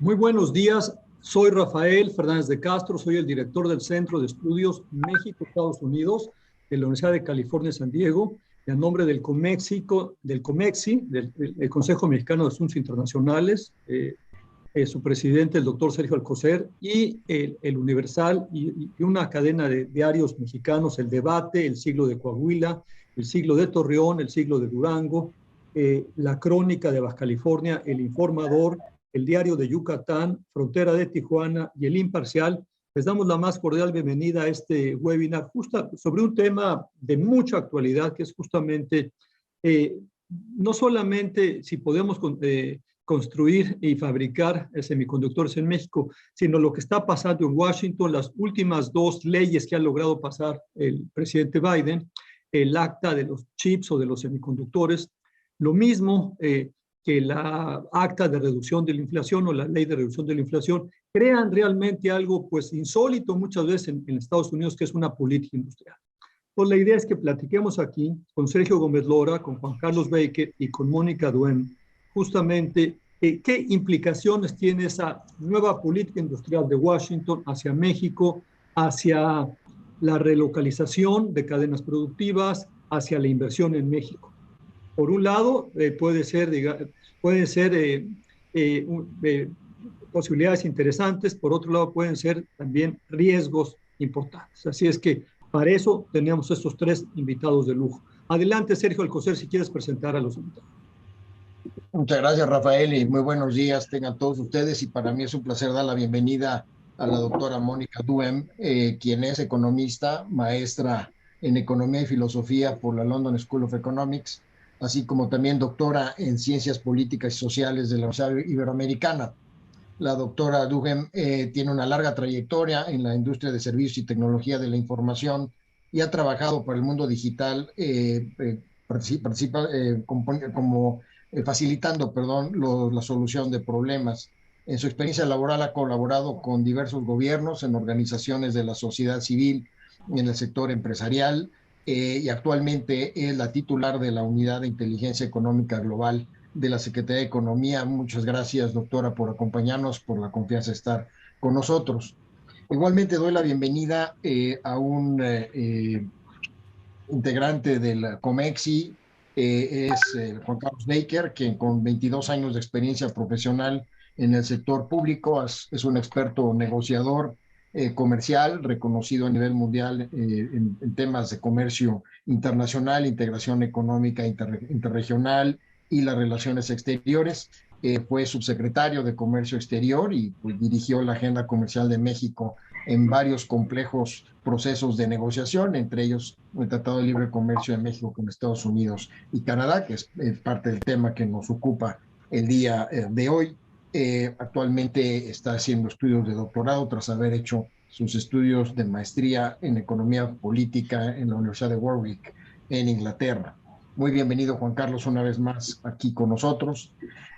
Muy buenos días, soy Rafael Fernández de Castro, soy el director del Centro de Estudios México-Estados Unidos de la Universidad de California, San Diego, y a nombre del COMEXI, del Consejo Mexicano de Asuntos Internacionales, su presidente, el doctor Sergio Alcocer, y el Universal y una cadena de diarios mexicanos, El Debate, El Siglo de Coahuila, El Siglo de Torreón, El Siglo de Durango, La Crónica de Baja California, El Informador, El Diario de Yucatán, Frontera de Tijuana y El Imparcial. Les damos la más cordial bienvenida a este webinar justo sobre un tema de mucha actualidad, que es justamente no solamente si podemos construir y fabricar semiconductores en México, sino lo que está pasando en Washington, las últimas dos leyes que ha logrado pasar el presidente Biden, el acta de los chips o de los semiconductores, lo mismo que la acta de reducción de la inflación o la ley de reducción de la inflación, crean realmente algo pues insólito muchas veces en Estados Unidos, que es una política industrial. Pues la idea es que platiquemos aquí con Sergio Gómez Lora, con Juan Carlos Baker y con Mónica Duhem, justamente qué implicaciones tiene esa nueva política industrial de Washington hacia México, hacia la relocalización de cadenas productivas, hacia la inversión en México. Por un lado, pueden ser posibilidades interesantes, por otro lado pueden ser también riesgos importantes. Así es que para eso tenemos estos tres invitados de lujo. Adelante, Sergio Alcocer, si quieres presentar a los invitados. Muchas gracias, Rafael, y muy buenos días tengan todos ustedes. Y para mí es un placer dar la bienvenida a la doctora Mónica Duhem, quien es economista, maestra en Economía y Filosofía por la London School of Economics, así como también doctora en Ciencias Políticas y Sociales de la Universidad Iberoamericana. La doctora Duhem tiene una larga trayectoria en la industria de servicios y tecnología de la información y ha trabajado para el mundo digital, facilitando la solución de problemas. En su experiencia laboral ha colaborado con diversos gobiernos, en organizaciones de la sociedad civil, en el sector empresarial, y actualmente es la titular de la Unidad de Inteligencia Económica Global de la Secretaría de Economía. Muchas gracias, doctora, por acompañarnos, por la confianza de estar con nosotros. Igualmente doy la bienvenida a un integrante del COMEXI, es Juan Carlos Baker, quien con 22 años de experiencia profesional en el sector público es un experto negociador comercial, reconocido a nivel mundial en temas de comercio internacional, integración económica interregional y las relaciones exteriores. Fue subsecretario de Comercio Exterior y pues, dirigió la agenda comercial de México en varios complejos procesos de negociación, entre ellos el Tratado de Libre Comercio de México con Estados Unidos y Canadá, que es parte del tema que nos ocupa el día de hoy. Actualmente está haciendo estudios de doctorado tras haber hecho sus estudios de maestría en Economía Política en la Universidad de Warwick, en Inglaterra. Muy bienvenido, Juan Carlos, una vez más aquí con nosotros.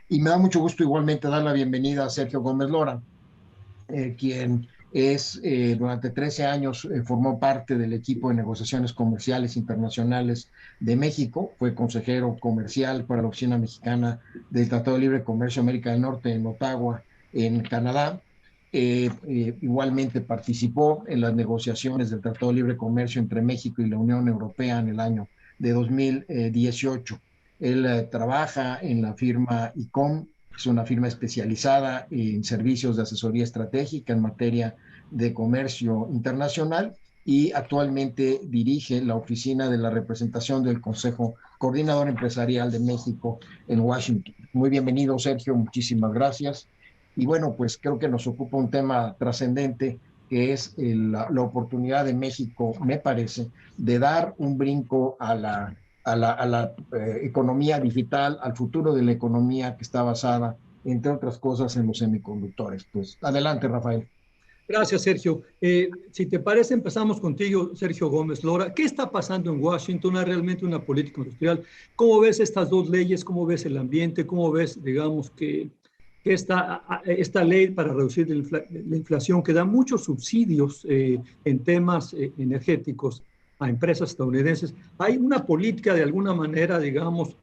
Y me da mucho gusto igualmente dar la bienvenida a Sergio Gómez Lora, quien durante 13 años formó parte del equipo de negociaciones comerciales internacionales de México, fue consejero comercial para la Oficina Mexicana del Tratado de Libre Comercio América del Norte en Ottawa, en Canadá. Igualmente participó en las negociaciones del Tratado de Libre Comercio entre México y la Unión Europea en el año de 2018. Él trabaja en la firma ICOM, es una firma especializada en servicios de asesoría estratégica en materia de comercio internacional, y actualmente dirige la oficina de la representación del Consejo Coordinador Empresarial de México en Washington. Muy bienvenido, Sergio, muchísimas gracias. Y bueno, pues creo que nos ocupa un tema trascendente, que es la oportunidad de México, me parece, de dar un brinco a la economía digital, al futuro de la economía que está basada, entre otras cosas, en los semiconductores. Pues adelante, Rafael. Gracias, Sergio. Si te parece, empezamos contigo, Sergio Gómez Lora. ¿Qué está pasando en Washington? ¿Es realmente una política industrial? ¿Cómo ves estas dos leyes? ¿Cómo ves el ambiente? ¿Cómo ves, digamos, que esta ley para reducir la inflación, que da muchos subsidios en temas energéticos a empresas estadounidenses? ¿Hay una política de alguna manera, digamos,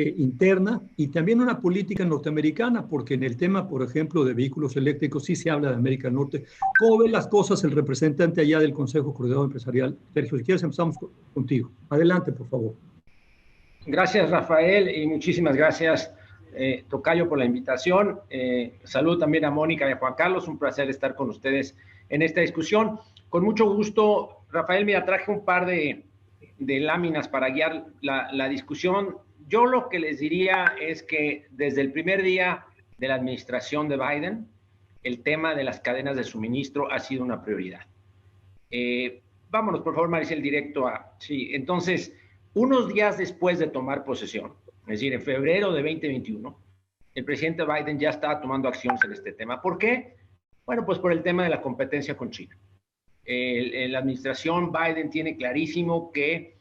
interna y también una política norteamericana, porque en el tema, por ejemplo, de vehículos eléctricos sí se habla de América del Norte. ¿Cómo ven las cosas el representante allá del Consejo Coordinador Empresarial? Sergio, si quieres empezamos contigo. Adelante, por favor. Gracias, Rafael, y muchísimas gracias, Tocayo, por la invitación. Saludo también a Mónica y a Juan Carlos. Un placer estar con ustedes en esta discusión. Con mucho gusto, Rafael, mira, traje un par de láminas para guiar la discusión. Yo lo que les diría es que desde el primer día de la administración de Biden, el tema de las cadenas de suministro ha sido una prioridad. Vámonos, por favor, Maricel, directo a... Sí, entonces, unos días después de tomar posesión, es decir, en febrero de 2021, el presidente Biden ya estaba tomando acciones en este tema. ¿Por qué? Bueno, pues por el tema de la competencia con China. La administración Biden tiene clarísimo que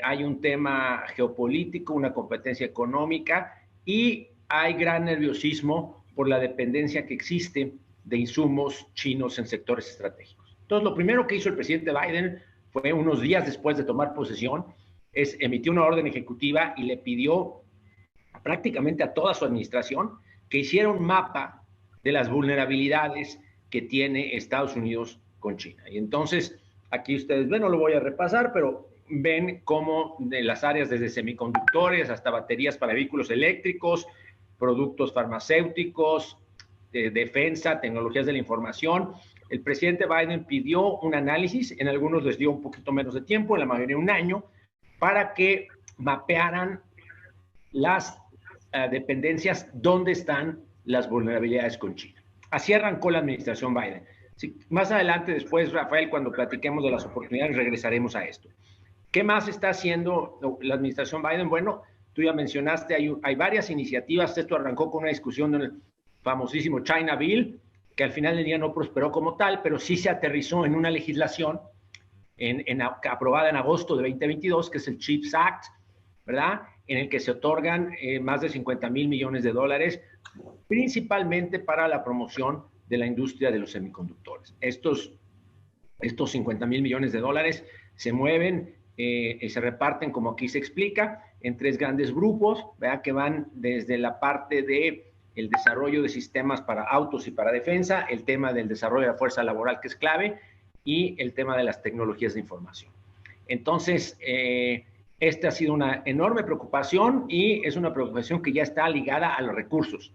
hay un tema geopolítico, una competencia económica y hay gran nerviosismo por la dependencia que existe de insumos chinos en sectores estratégicos. Entonces, lo primero que hizo el presidente Biden fue unos días después de tomar posesión, emitió una orden ejecutiva y le pidió prácticamente a toda su administración que hiciera un mapa de las vulnerabilidades que tiene Estados Unidos con China. Y entonces, aquí ustedes ven, no lo voy a repasar, pero ven cómo de las áreas desde semiconductores hasta baterías para vehículos eléctricos, productos farmacéuticos, defensa, tecnologías de la información. El presidente Biden pidió un análisis, en algunos les dio un poquito menos de tiempo, en la mayoría un año, para que mapearan las dependencias, dónde están las vulnerabilidades con China. Así arrancó la administración Biden. Sí, más adelante, después, Rafael, cuando platiquemos de las oportunidades, regresaremos a esto. ¿Qué más está haciendo la administración Biden? Bueno, tú ya mencionaste, hay varias iniciativas. Esto arrancó con una discusión del famosísimo China Bill, que al final del día no prosperó como tal, pero sí se aterrizó en una legislación aprobada en agosto de 2022, que es el CHIPS Act, ¿verdad? En el que se otorgan más de 50,000 millones de dólares, principalmente para la promoción de la industria de los semiconductores. Estos 50,000 millones de dólares se mueven y se reparten, como aquí se explica, en tres grandes grupos, ¿verdad? Que van desde la parte de el desarrollo de sistemas para autos y para defensa, el tema del desarrollo de la fuerza laboral, que es clave, y el tema de las tecnologías de información. Entonces, esta ha sido una enorme preocupación y es una preocupación que ya está ligada a los recursos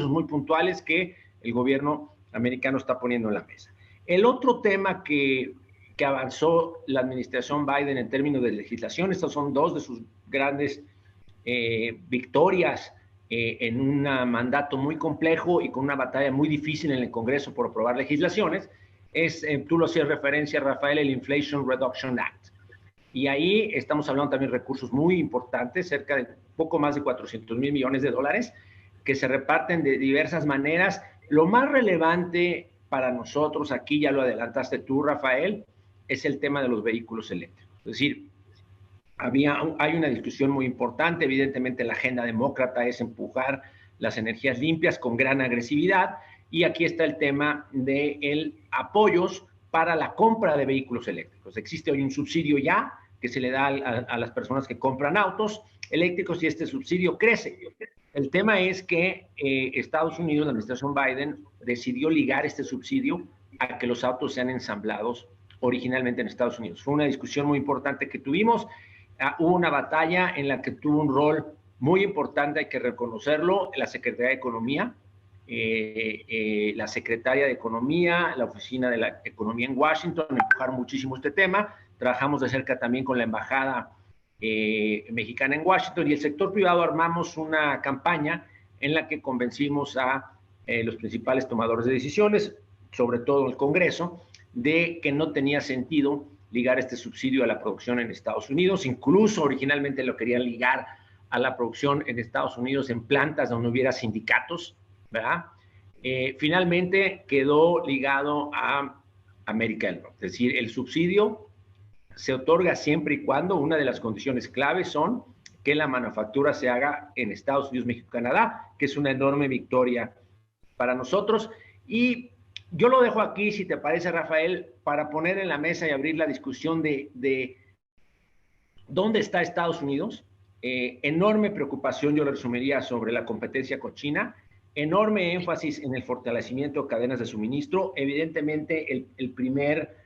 muy puntuales que el gobierno americano está poniendo en la mesa. El otro tema que avanzó la administración Biden en términos de legislación, estas son dos de sus grandes victorias en un mandato muy complejo y con una batalla muy difícil en el Congreso por aprobar legislaciones, tú lo hacías referencia, Rafael, el Inflation Reduction Act. Y ahí estamos hablando también de recursos muy importantes, cerca de poco más de 400,000 millones de dólares, que se reparten de diversas maneras. Lo más relevante para nosotros, aquí ya lo adelantaste tú, Rafael, es el tema de los vehículos eléctricos. Es decir, hay una discusión muy importante, evidentemente la agenda demócrata es empujar las energías limpias con gran agresividad, y aquí está el tema de apoyos para la compra de vehículos eléctricos. Existe hoy un subsidio ya que se le da a las personas que compran autos eléctricos y este subsidio crece. El tema es que Estados Unidos, la administración Biden, decidió ligar este subsidio a que los autos sean ensamblados originalmente en Estados Unidos. Fue una discusión muy importante que tuvimos. Hubo una batalla en la que tuvo un rol muy importante, hay que reconocerlo, la Secretaría de Economía, la Secretaria de Economía, la Oficina de la Economía en Washington, empujaron muchísimo este tema. Trabajamos de cerca también con la Embajada mexicana en Washington y el sector privado armamos una campaña en la que convencimos a los principales tomadores de decisiones, sobre todo el Congreso, de que no tenía sentido ligar este subsidio a la producción en Estados Unidos. Incluso originalmente lo querían ligar a la producción en Estados Unidos en plantas donde hubiera sindicatos, ¿verdad? Finalmente quedó ligado a América del Norte. Es decir, el subsidio se otorga siempre y cuando una de las condiciones claves son que la manufactura se haga en Estados Unidos, México y Canadá, que es una enorme victoria para nosotros. Y yo lo dejo aquí, si te parece, Rafael, para poner en la mesa y abrir la discusión de dónde está Estados Unidos enorme preocupación, yo lo resumiría, sobre la competencia con China, enorme énfasis en el fortalecimiento de cadenas de suministro. Evidentemente, el primer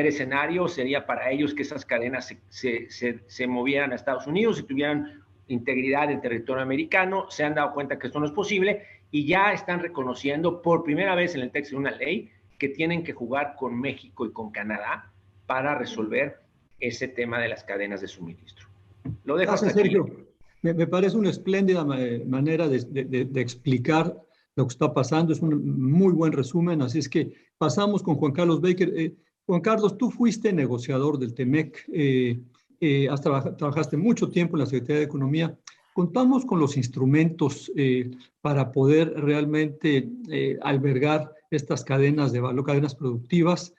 escenario sería para ellos que esas cadenas se movieran a Estados Unidos y tuvieran integridad del territorio americano. Se han dado cuenta que esto no es posible y ya están reconociendo por primera vez en el texto de una ley que tienen que jugar con México y con Canadá para resolver ese tema de las cadenas de suministro. Lo dejo hasta aquí. Sergio. Me parece una espléndida manera de explicar lo que está pasando. Es un muy buen resumen. Así es que pasamos con Juan Carlos Baker. Juan Carlos, tú fuiste negociador del TEMEC. Trabajaste mucho tiempo en la Secretaría de Economía. Contamos con los instrumentos para poder realmente albergar estas cadenas de valor, cadenas productivas.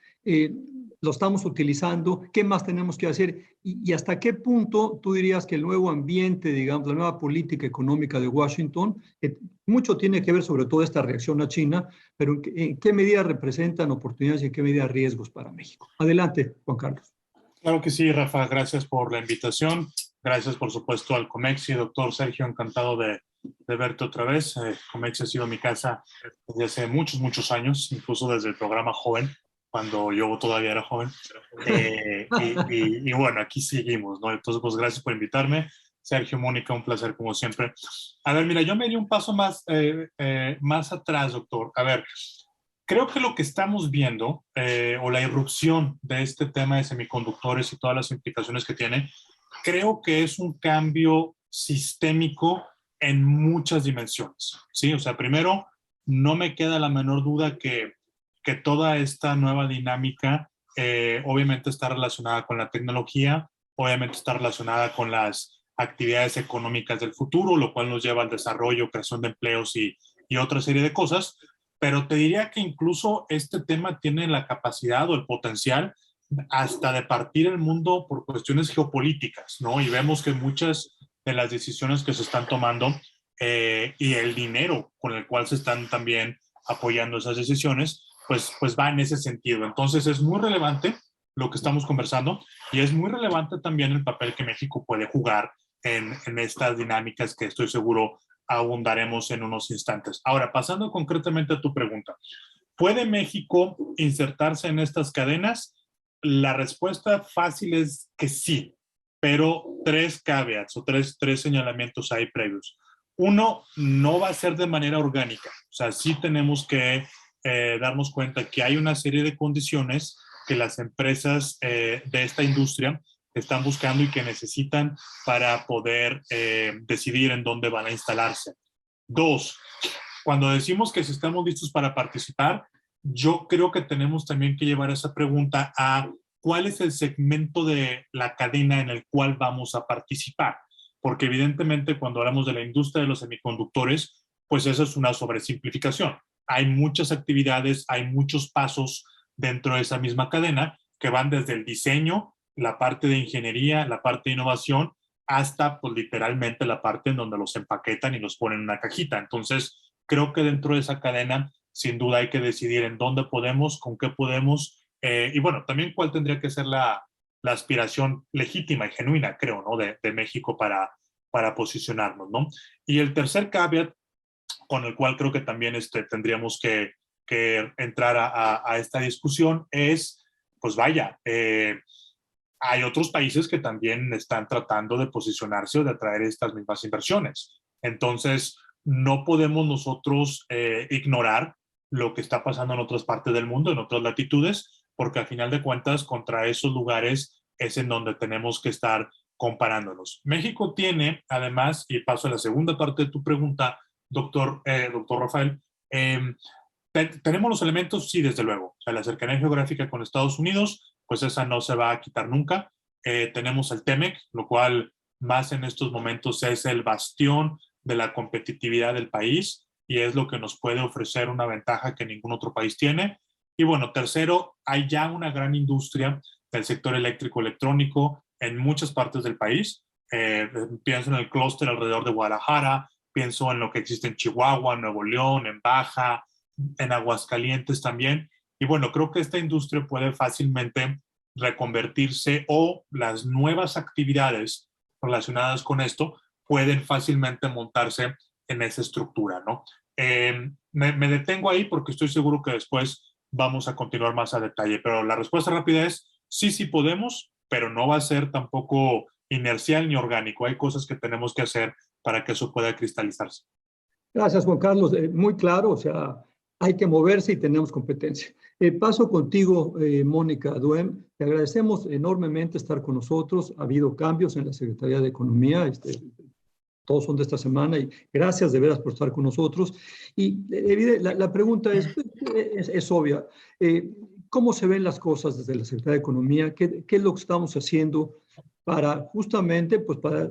Lo estamos utilizando, ¿qué más tenemos que hacer? Y hasta qué punto tú dirías que el nuevo ambiente, digamos, la nueva política económica de Washington, mucho tiene que ver sobre todo esta reacción a China, pero ¿en qué medida representan oportunidades y en qué medida riesgos para México? Adelante, Juan Carlos. Claro que sí, Rafa, gracias por la invitación. Gracias, por supuesto, al COMEXI. Doctor Sergio, encantado de verte otra vez. COMEXI ha sido mi casa desde hace muchos, muchos años, incluso desde el programa Joven, cuando yo todavía era joven. Y bueno, aquí seguimos, ¿no? Entonces, pues gracias por invitarme. Sergio, Mónica, un placer como siempre. A ver, mira, yo me di un paso más atrás, doctor. A ver, creo que lo que estamos viendo, o la irrupción de este tema de semiconductores y todas las implicaciones que tiene, creo que es un cambio sistémico en muchas dimensiones, ¿sí? O sea, primero, no me queda la menor duda que toda esta nueva dinámica obviamente está relacionada con la tecnología, obviamente está relacionada con las actividades económicas del futuro, lo cual nos lleva al desarrollo, creación de empleos y otra serie de cosas, pero te diría que incluso este tema tiene la capacidad o el potencial hasta de partir el mundo por cuestiones geopolíticas, ¿no? Y vemos que muchas de las decisiones que se están tomando y el dinero con el cual se están también apoyando esas decisiones, pues va en ese sentido. Entonces es muy relevante lo que estamos conversando y es muy relevante también el papel que México puede jugar en estas dinámicas que estoy seguro abundaremos en unos instantes. Ahora, pasando concretamente a tu pregunta, ¿puede México insertarse en estas cadenas? La respuesta fácil es que sí, pero tres caveats o tres señalamientos ahí previos. Uno, no va a ser de manera orgánica. O sea, sí tenemos que darnos cuenta que hay una serie de condiciones que las empresas de esta industria están buscando y que necesitan para poder decidir en dónde van a instalarse. Dos, cuando decimos que si estamos listos para participar, yo creo que tenemos también que llevar esa pregunta a cuál es el segmento de la cadena en el cual vamos a participar. Porque evidentemente cuando hablamos de la industria de los semiconductores, pues esa es una sobresimplificación. Hay muchas actividades, hay muchos pasos dentro de esa misma cadena que van desde el diseño, la parte de ingeniería, la parte de innovación, hasta pues literalmente la parte en donde los empaquetan y los ponen en una cajita. Entonces, creo que dentro de esa cadena, sin duda hay que decidir en dónde podemos, con qué podemos, y bueno, también cuál tendría que ser la aspiración legítima y genuina, creo, ¿no? de México para posicionarnos, ¿no? Y el tercer caveat, con el cual creo que también tendríamos que entrar a esta discusión, es, pues vaya, hay otros países que también están tratando de posicionarse o de atraer estas mismas inversiones. Entonces, no podemos nosotros ignorar lo que está pasando en otras partes del mundo, en otras latitudes, porque al final de cuentas, contra esos lugares es en donde tenemos que estar comparándonos. México tiene, además, y paso a la segunda parte de tu pregunta, doctor Rafael, tenemos los elementos, sí, desde luego. O sea, la cercanía geográfica con Estados Unidos, pues esa no se va a quitar nunca. Tenemos el TEMEC, lo cual más en estos momentos es el bastión de la competitividad del país y es lo que nos puede ofrecer una ventaja que ningún otro país tiene. Y bueno, tercero, hay ya una gran industria del sector eléctrico electrónico en muchas partes del país. Pienso en el clúster alrededor de Guadalajara, pienso en lo que existe en Chihuahua, Nuevo León, en Baja, en Aguascalientes también. Y bueno, creo que esta industria puede fácilmente reconvertirse o las nuevas actividades relacionadas con esto pueden fácilmente montarse en esa estructura, ¿no? Me detengo ahí porque estoy seguro que después vamos a continuar más a detalle, pero la respuesta rápida es sí, sí podemos, pero no va a ser tampoco inercial ni orgánico. Hay cosas que tenemos que hacer para que eso pueda cristalizarse. Gracias, Juan Carlos. Muy claro, o sea, hay que moverse y tenemos competencia. Paso contigo, Mónica Duhem. Te agradecemos enormemente estar con nosotros. Ha habido cambios en la Secretaría de Economía, todos son de esta semana, y gracias de veras por estar con nosotros. Y la pregunta es obvia. ¿Cómo se ven las cosas desde la Secretaría de Economía? ¿Qué es lo que estamos haciendo para justamente pues, para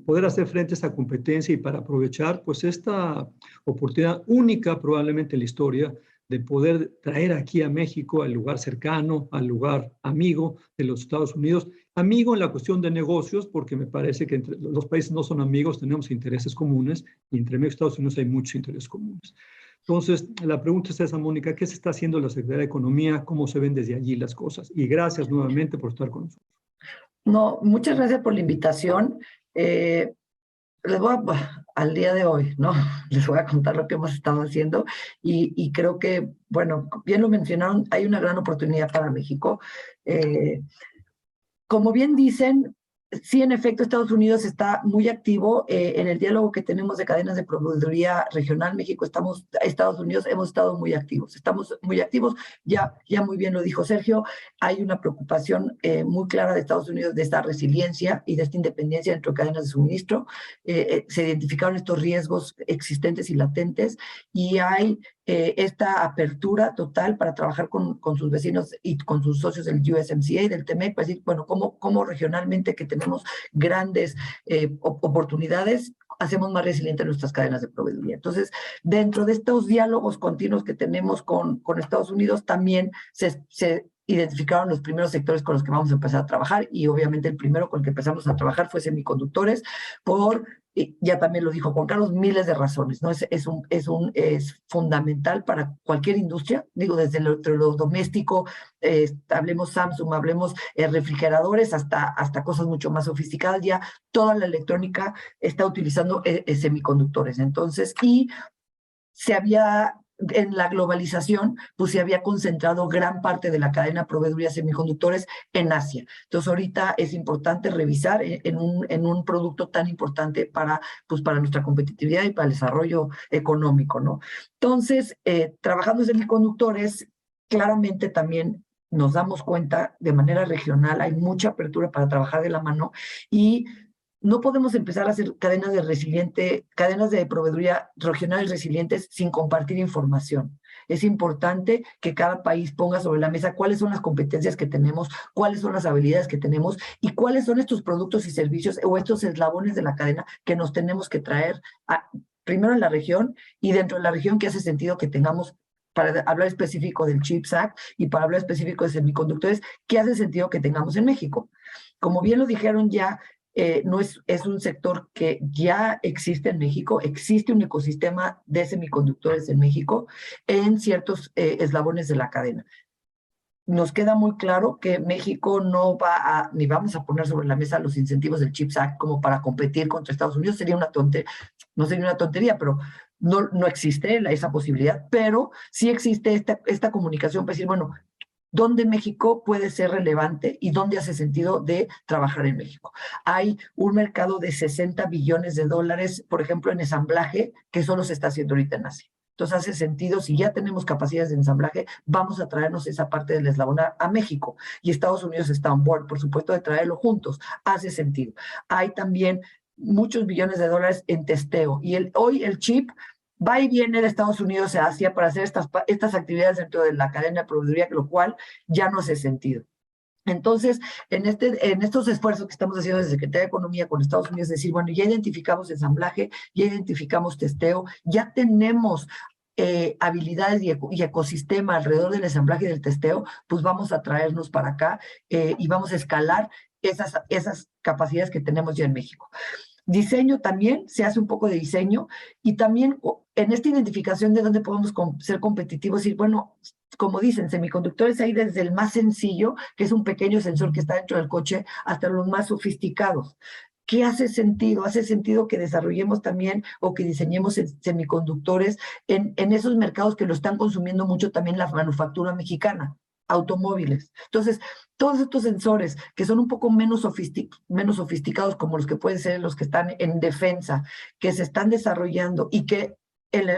poder hacer frente a esta competencia y para aprovechar pues, esta oportunidad única probablemente en la historia de poder traer aquí a México al lugar cercano, al lugar amigo de los Estados Unidos? Amigo en la cuestión de negocios, porque me parece que entre los países no son amigos, tenemos intereses comunes, y entre México y Estados Unidos hay muchos intereses comunes. Entonces, la pregunta es esa, Mónica, ¿qué se está haciendo la Secretaría de Economía? ¿Cómo se ven desde allí las cosas? Y gracias nuevamente por estar con nosotros. No, muchas gracias por la invitación. Les voy al día de hoy, ¿no? Les voy a contar lo que hemos estado haciendo y creo que, bueno, bien lo mencionaron, hay una gran oportunidad para México. Como bien dicen, sí, en efecto, Estados Unidos está muy activo en el diálogo que tenemos de cadenas de proveeduría regional. México, Estados Unidos, hemos estado muy activos. Estamos muy activos, ya muy bien lo dijo Sergio, hay una preocupación muy clara de Estados Unidos de esta resiliencia y de esta independencia dentro de cadenas de suministro. Se identificaron estos riesgos existentes y latentes y hay esta apertura total para trabajar con sus vecinos y con sus socios del USMCA, del TEMEC, para decir, bueno, cómo regionalmente que tenemos grandes oportunidades, hacemos más resilientes nuestras cadenas de proveeduría. Entonces, dentro de estos diálogos continuos que tenemos con Estados Unidos, también se identificaron los primeros sectores con los que vamos a empezar a trabajar y obviamente el primero con el que empezamos a trabajar fue semiconductores ya también lo dijo Juan Carlos, miles de razones, ¿no? Es fundamental para cualquier industria, digo, desde lo doméstico, hablemos Samsung, hablemos refrigeradores, hasta cosas mucho más sofisticadas, ya toda la electrónica está utilizando semiconductores. Entonces, en la globalización, pues se había concentrado gran parte de la cadena de proveeduría de semiconductores en Asia. Entonces, ahorita es importante revisar en un producto tan importante para nuestra competitividad y para el desarrollo económico, ¿no? Entonces, trabajando en semiconductores, claramente también nos damos cuenta de manera regional, hay mucha apertura para trabajar de la mano y no podemos empezar a hacer cadenas de proveeduría regionales resilientes sin compartir información. Es importante que cada país ponga sobre la mesa cuáles son las competencias que tenemos, cuáles son las habilidades que tenemos y cuáles son estos productos y servicios o estos eslabones de la cadena que nos tenemos que traer primero en la región y dentro de la región que hace sentido que tengamos, para hablar específico del CHIPS Act y para hablar específico de semiconductores, que hace sentido que tengamos en México. Como bien lo dijeron ya, no es un sector que ya existe en México, existe un ecosistema de semiconductores en México en ciertos eslabones de la cadena. Nos queda muy claro que México no ni vamos a poner sobre la mesa los incentivos del CHIPS Act como para competir contra Estados Unidos, no sería una tontería, pero no existe esa posibilidad, pero sí existe esta comunicación para decir, bueno, dónde México puede ser relevante y dónde hace sentido de trabajar en México. Hay un mercado de $60 billones, por ejemplo, en ensamblaje, que solo se está haciendo ahorita en Asia. Entonces hace sentido, si ya tenemos capacidades de ensamblaje, vamos a traernos esa parte del eslabón a México. Y Estados Unidos está on board, por supuesto, de traerlo juntos. Hace sentido. Hay también muchos billones de dólares en testeo. Y hoy el chip va y viene de Estados Unidos a Asia para hacer estas actividades dentro de la cadena de proveeduría, lo cual ya no hace sentido. Entonces, en estos esfuerzos que estamos haciendo desde Secretaría de Economía con Estados Unidos, es decir, bueno, ya identificamos ensamblaje, ya identificamos testeo, ya tenemos habilidades y ecosistema alrededor del ensamblaje y del testeo, pues vamos a traernos para acá y vamos a escalar esas capacidades que tenemos ya en México. Diseño también, se hace un poco de diseño y también en esta identificación de dónde podemos ser competitivos y bueno, como dicen, semiconductores hay desde el más sencillo, que es un pequeño sensor que está dentro del coche, hasta los más sofisticados. ¿Qué hace sentido? Hace sentido que desarrollemos también o que diseñemos semiconductores en esos mercados que lo están consumiendo mucho también la manufactura mexicana, automóviles. Entonces, todos estos sensores que son un poco menos sofisticados, como los que pueden ser los que están en defensa, que se están desarrollando y que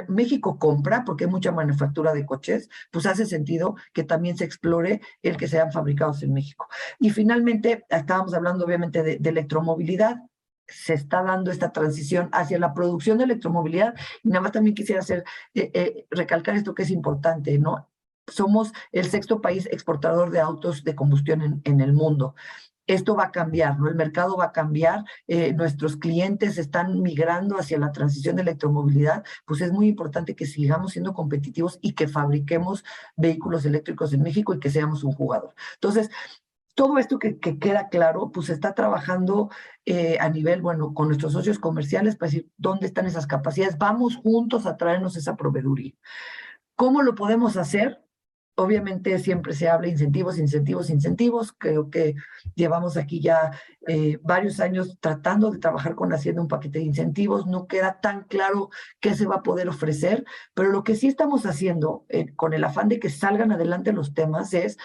México compra, porque hay mucha manufactura de coches, pues hace sentido que también se explore el que sean fabricados en México. Y finalmente, estábamos hablando obviamente de electromovilidad. Se está dando esta transición hacia la producción de electromovilidad. Y nada más también quisiera recalcar esto que es importante, ¿no? Somos el 6º país exportador de autos de combustión en el mundo. Esto va a cambiar, ¿no? El mercado va a cambiar, nuestros clientes están migrando hacia la transición de electromovilidad, pues es muy importante que sigamos siendo competitivos y que fabriquemos vehículos eléctricos en México y que seamos un jugador. Entonces, todo esto que queda claro, pues se está trabajando a nivel, bueno, con nuestros socios comerciales para decir dónde están esas capacidades. Vamos juntos a traernos esa proveeduría. ¿Cómo lo podemos hacer? Obviamente siempre se habla de incentivos, incentivos, incentivos. Creo que llevamos aquí ya varios años tratando de trabajar con Hacienda un paquete de incentivos. No queda tan claro qué se va a poder ofrecer, pero lo que sí estamos haciendo con el afán de que salgan adelante los temas es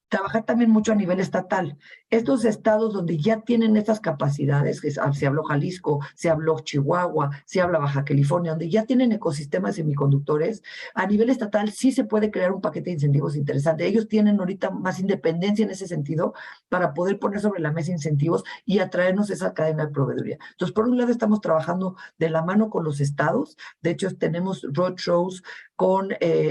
trabajar también mucho a nivel estatal. Estos estados donde ya tienen estas capacidades, que se habló Jalisco, se habló Chihuahua, se habla Baja California, donde ya tienen ecosistemas semiconductores, a nivel estatal sí se puede crear un paquete de incentivos interesante. Ellos tienen ahorita más independencia en ese sentido para poder poner sobre la mesa incentivos y atraernos esa cadena de proveeduría. Entonces, por un lado estamos trabajando de la mano con los estados. De hecho, tenemos roadshows con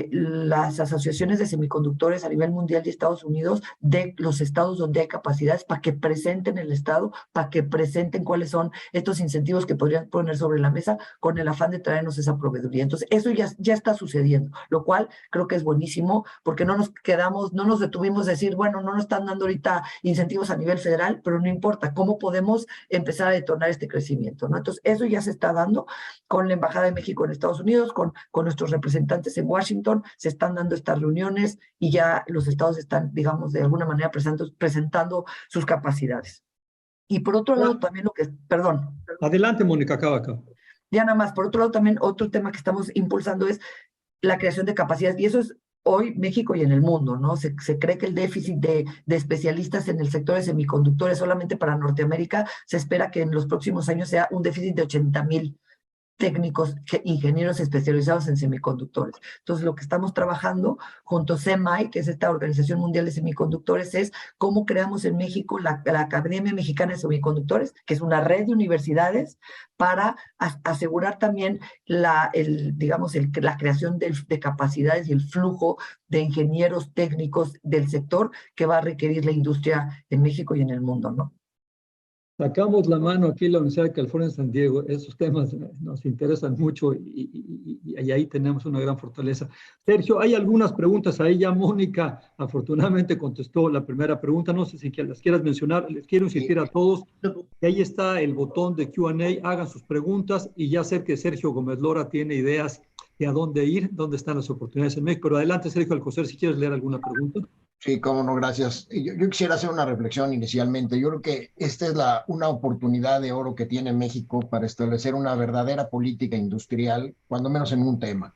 las asociaciones de semiconductores a nivel mundial y Estados Unidos, de los estados donde hay capacidades, para que presenten el estado, para que presenten cuáles son estos incentivos que podrían poner sobre la mesa con el afán de traernos esa proveeduría. Entonces, eso ya está sucediendo, lo cual creo que es buenísimo, porque no nos detuvimos a decir, bueno, no nos están dando ahorita incentivos a nivel federal, pero no importa, ¿cómo podemos empezar a detonar este crecimiento, ¿no? Entonces, eso ya se está dando con la Embajada de México en Estados Unidos, con nuestros representantes en Washington, se están dando estas reuniones y ya los estados están, digamos, de alguna manera presentando sus capacidades. Y por otro lado también perdón. Adelante, Mónica, acaba. Ya nada más, por otro lado también otro tema que estamos impulsando es la creación de capacidades, y eso es hoy México y en el mundo, ¿no? Se cree que el déficit de especialistas en el sector de semiconductores solamente para Norteamérica se espera que en los próximos años sea un déficit de 80,000 técnicos, ingenieros especializados en semiconductores. Entonces, lo que estamos trabajando junto a SEMI, que es esta Organización Mundial de Semiconductores, es cómo creamos en México la Academia Mexicana de Semiconductores, que es una red de universidades para asegurar también la creación de capacidades y el flujo de ingenieros técnicos del sector que va a requerir la industria en México y en el mundo, ¿no? Sacamos la mano aquí en la Universidad de California en San Diego. Esos temas nos interesan mucho y ahí tenemos una gran fortaleza. Sergio, hay algunas preguntas ahí. Ya Mónica afortunadamente contestó la primera pregunta. No sé si las quieras mencionar. Les quiero insistir a todos que ahí está el botón de Q&A. Hagan sus preguntas y ya sé que Sergio Gómez Lora tiene ideas de a dónde ir, dónde están las oportunidades en México. Pero adelante, Sergio Alcocer, si quieres leer alguna pregunta. Sí, cómo no, gracias. Yo quisiera hacer una reflexión inicialmente. Yo creo que esta es una oportunidad de oro que tiene México para establecer una verdadera política industrial, cuando menos en un tema.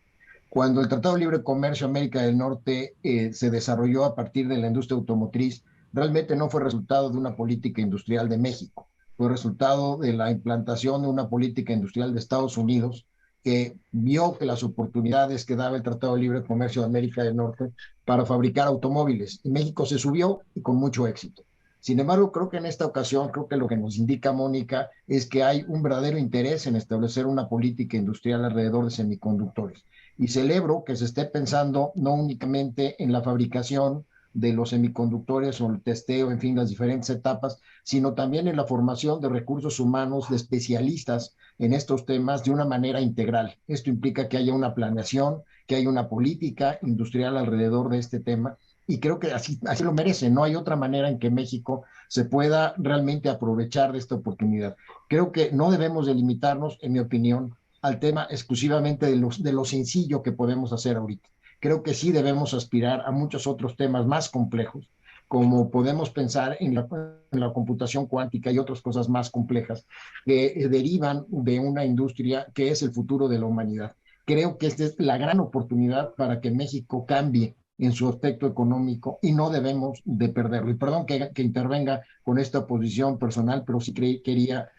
Cuando el Tratado de Libre Comercio América del Norte se desarrolló a partir de la industria automotriz, realmente no fue resultado de una política industrial de México, fue resultado de la implantación de una política industrial de Estados Unidos, que vio que las oportunidades que daba el Tratado de Libre Comercio de América del Norte para fabricar automóviles. Y México se subió y con mucho éxito. Sin embargo, creo que en esta ocasión, creo que lo que nos indica Mónica es que hay un verdadero interés en establecer una política industrial alrededor de semiconductores. Y celebro que se esté pensando no únicamente en la fabricación de los semiconductores o el testeo, en fin, las diferentes etapas, sino también en la formación de recursos humanos, de especialistas en estos temas de una manera integral. Esto implica que haya una planeación, que haya una política industrial alrededor de este tema, y creo que así lo merece. No hay otra manera en que México se pueda realmente aprovechar de esta oportunidad. Creo que no debemos de limitarnos, en mi opinión, al tema exclusivamente de lo sencillo que podemos hacer ahorita. Creo que sí debemos aspirar a muchos otros temas más complejos, como podemos pensar en la computación cuántica y otras cosas más complejas que derivan de una industria que es el futuro de la humanidad. Creo que esta es la gran oportunidad para que México cambie en su aspecto económico y no debemos de perderlo. Y perdón que intervenga con esta posición personal, pero sí quería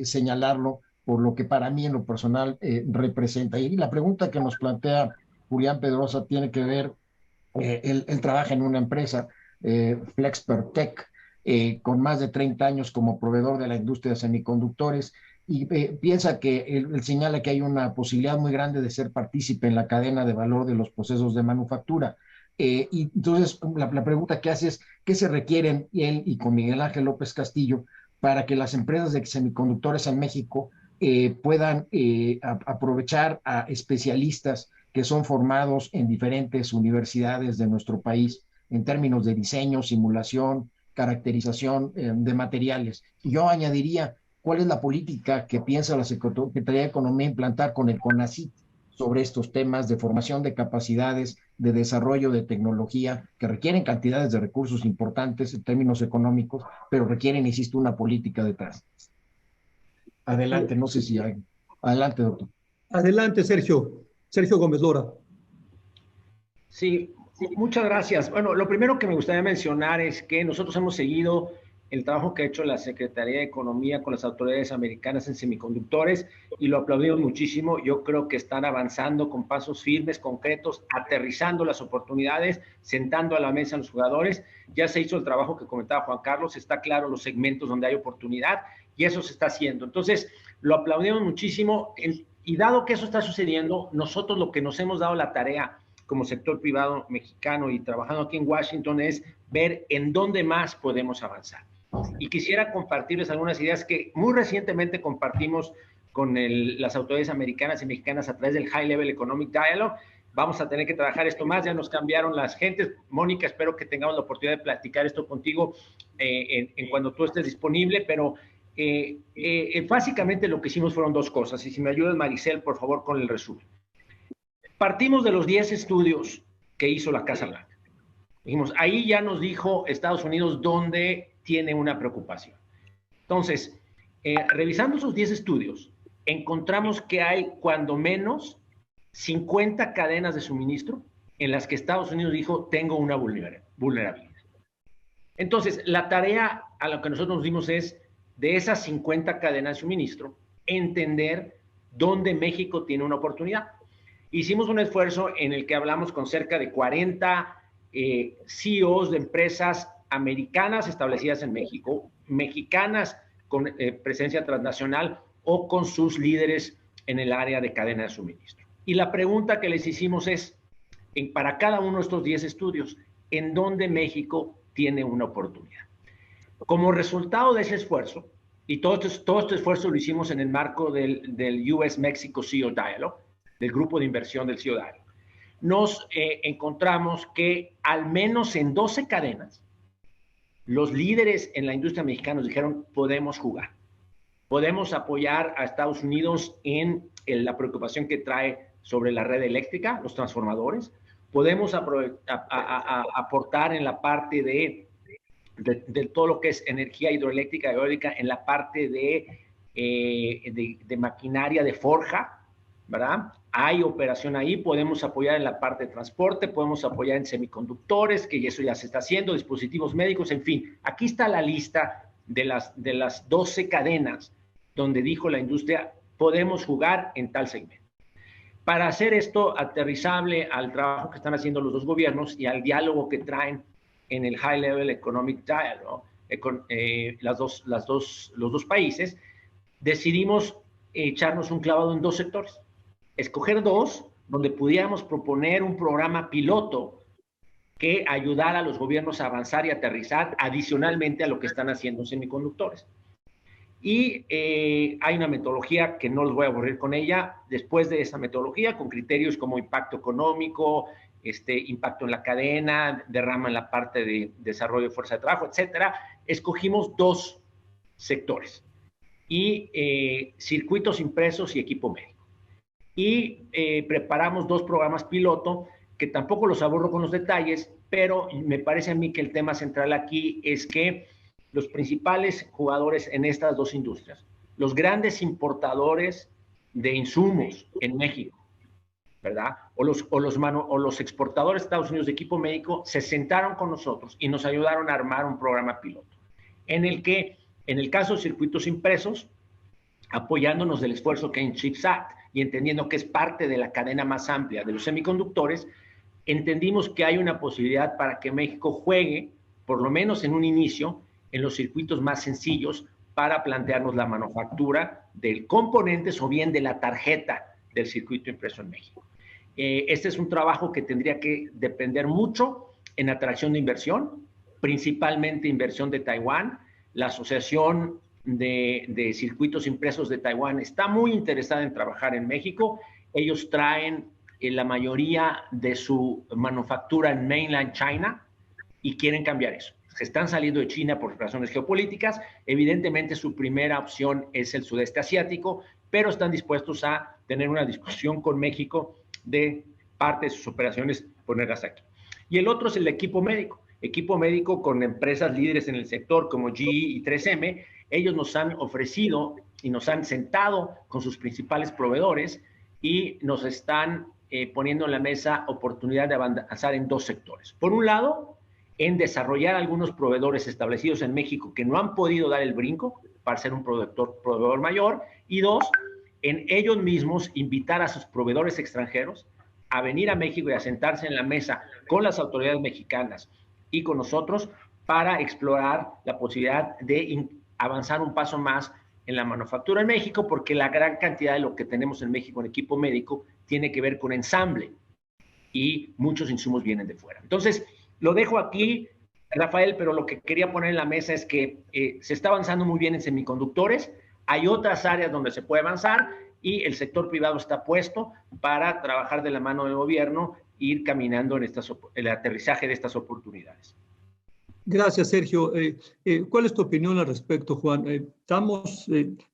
señalarlo por lo que para mí en lo personal representa. Y la pregunta que nos plantea Julián Pedrosa tiene que ver, él trabaja en una empresa, Flexpertech, con más de 30 años como proveedor de la industria de semiconductores, y piensa que él señala que hay una posibilidad muy grande de ser partícipe en la cadena de valor de los procesos de manufactura. Y entonces la pregunta que hace es, ¿qué se requieren él y con Miguel Ángel López Castillo para que las empresas de semiconductores en México puedan aprovechar a especialistas que son formados en diferentes universidades de nuestro país en términos de diseño, simulación, caracterización de materiales? Y yo añadiría, ¿cuál es la política que piensa la Secretaría de Economía implantar con el CONACYT sobre estos temas de formación de capacidades, de desarrollo de tecnología, que requieren cantidades de recursos importantes en términos económicos, pero requieren, insisto, una política detrás? Adelante, no sé si hay. Adelante, doctor. Adelante, Sergio. Sergio Gómez Lora. Sí, muchas gracias. Bueno, lo primero que me gustaría mencionar es que nosotros hemos seguido el trabajo que ha hecho la Secretaría de Economía con las autoridades americanas en semiconductores y lo aplaudimos muchísimo. Yo creo que están avanzando con pasos firmes, concretos, aterrizando las oportunidades, sentando a la mesa a los jugadores. Ya se hizo el trabajo que comentaba Juan Carlos, está claro los segmentos donde hay oportunidad y eso se está haciendo. Entonces, lo aplaudimos muchísimo y dado que eso está sucediendo, nosotros lo que nos hemos dado la tarea como sector privado mexicano y trabajando aquí en Washington es ver en dónde más podemos avanzar. Y quisiera compartirles algunas ideas que muy recientemente compartimos con las autoridades americanas y mexicanas a través del High Level Economic Dialogue. Vamos a tener que trabajar esto más, ya nos cambiaron las gentes. Mónica, espero que tengamos la oportunidad de platicar esto contigo en cuando tú estés disponible, pero básicamente lo que hicimos fueron dos cosas, y si me ayudas, Maricel, por favor, con el resumen. Partimos de los 10 estudios que hizo la Casa Blanca. Dijimos, ahí ya nos dijo Estados Unidos dónde tiene una preocupación. Entonces, revisando esos 10 estudios, encontramos que hay cuando menos 50 cadenas de suministro en las que Estados Unidos dijo, tengo una vulnerabilidad. Entonces, la tarea a la que nosotros nos dimos es, de esas 50 cadenas de suministro, entender dónde México tiene una oportunidad. Hicimos un esfuerzo en el que hablamos con cerca de 40 CEOs de empresas americanas establecidas en México, mexicanas con presencia transnacional o con sus líderes en el área de cadena de suministro. Y la pregunta que les hicimos es, para cada uno de estos 10 estudios, ¿en dónde México tiene una oportunidad? Como resultado de ese esfuerzo, y todo este esfuerzo lo hicimos en el marco del US-Mexico CEO Dialogue, del grupo de inversión del CEO Dialogue, nos encontramos que al menos en 12 cadenas, los líderes en la industria mexicana nos dijeron, podemos jugar, podemos apoyar a Estados Unidos en la preocupación que trae sobre la red eléctrica, los transformadores, podemos aportar en la parte de todo lo que es energía hidroeléctrica, eólica, en la parte de maquinaria de forja, ¿verdad? Hay operación ahí, podemos apoyar en la parte de transporte, podemos apoyar en semiconductores, que eso ya se está haciendo, dispositivos médicos, en fin. Aquí está la lista de las 12 cadenas donde dijo la industria, podemos jugar en tal segmento. Para hacer esto aterrizable al trabajo que están haciendo los dos gobiernos y al diálogo que traen en el High Level Economic Dialogue, los dos países, decidimos echarnos un clavado en dos sectores. Escoger dos donde pudiéramos proponer un programa piloto que ayudara a los gobiernos a avanzar y aterrizar adicionalmente a lo que están haciendo en semiconductores. Y hay una metodología que no los voy a aburrir con ella. Después de esa metodología, con criterios como impacto económico, impacto en la cadena, derrama en la parte de desarrollo de fuerza de trabajo, etcétera, escogimos dos sectores y circuitos impresos y equipo médico. Y preparamos dos programas piloto que tampoco los aburro con los detalles, pero me parece a mí que el tema central aquí es que los principales jugadores en estas dos industrias, los grandes importadores de insumos en México, ¿verdad? O los exportadores de Estados Unidos de equipo médico se sentaron con nosotros y nos ayudaron a armar un programa piloto, en el que, en el caso de circuitos impresos, apoyándonos del esfuerzo que hay en CHIPS Act y entendiendo que es parte de la cadena más amplia de los semiconductores, entendimos que hay una posibilidad para que México juegue, por lo menos en un inicio, en los circuitos más sencillos para plantearnos la manufactura del componentes o bien de la tarjeta del circuito impreso en México. Este es un trabajo que tendría que depender mucho en atracción de inversión, principalmente inversión de Taiwán. La Asociación de Circuitos Impresos de Taiwán está muy interesada en trabajar en México. Ellos traen la mayoría de su manufactura en mainland China y quieren cambiar eso. Se están saliendo de China por razones geopolíticas. Evidentemente su primera opción es el sudeste asiático, pero están dispuestos a tener una discusión con México de parte de sus operaciones, ponerlas aquí. Y el otro es el equipo médico con empresas líderes en el sector como GE y 3M. Ellos nos han ofrecido y nos han sentado con sus principales proveedores y nos están poniendo en la mesa oportunidad de avanzar en dos sectores. Por un lado, en desarrollar algunos proveedores establecidos en México que no han podido dar el brinco para ser un proveedor mayor, y dos, en ellos mismos invitar a sus proveedores extranjeros a venir a México y a sentarse en la mesa con las autoridades mexicanas y con nosotros para explorar la posibilidad de avanzar un paso más en la manufactura en México, porque la gran cantidad de lo que tenemos en México en equipo médico tiene que ver con ensamble y muchos insumos vienen de fuera. Entonces, lo dejo aquí, Rafael, pero lo que quería poner en la mesa es que se está avanzando muy bien en semiconductores, hay otras áreas donde se puede avanzar y el sector privado está puesto para trabajar de la mano del gobierno e ir caminando en el aterrizaje de estas oportunidades. Gracias, Sergio. ¿Cuál es tu opinión al respecto, Juan?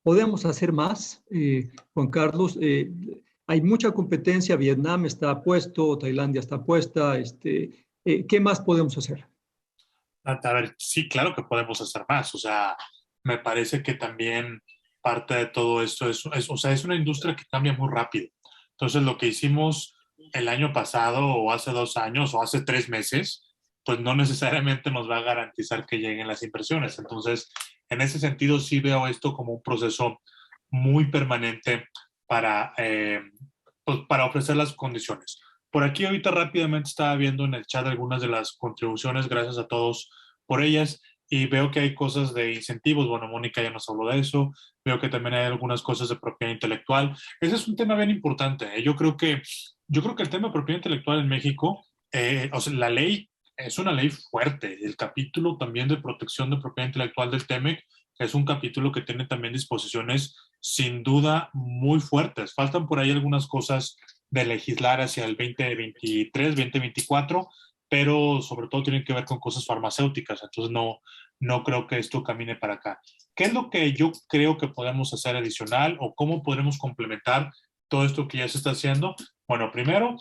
¿Podemos hacer más, Juan Carlos? Hay mucha competencia, Vietnam está puesto, Tailandia está puesta. ¿Qué más podemos hacer? A ver, sí, claro que podemos hacer más. O sea, me parece que también parte de todo esto es una industria que cambia muy rápido. Entonces, lo que hicimos el año pasado o hace 2 años o hace 3 meses, pues no necesariamente nos va a garantizar que lleguen las inversiones. Entonces, en ese sentido, sí veo esto como un proceso muy permanente para ofrecer las condiciones. Por aquí ahorita rápidamente estaba viendo en el chat algunas de las contribuciones, gracias a todos por ellas, y veo que hay cosas de incentivos. Bueno, Mónica ya nos habló de eso. Veo que también hay algunas cosas de propiedad intelectual. Ese es un tema bien importante. Yo creo que el tema de propiedad intelectual en México, o sea, la ley es una ley fuerte. El capítulo también de protección de propiedad intelectual del TEMEC es un capítulo que tiene también disposiciones sin duda muy fuertes. Faltan por ahí algunas cosas de legislar hacia el 2023, 2024, pero sobre todo tienen que ver con cosas farmacéuticas. Entonces no creo que esto camine para acá. ¿Qué es lo que yo creo que podemos hacer adicional o cómo podremos complementar todo esto que ya se está haciendo? Bueno, primero,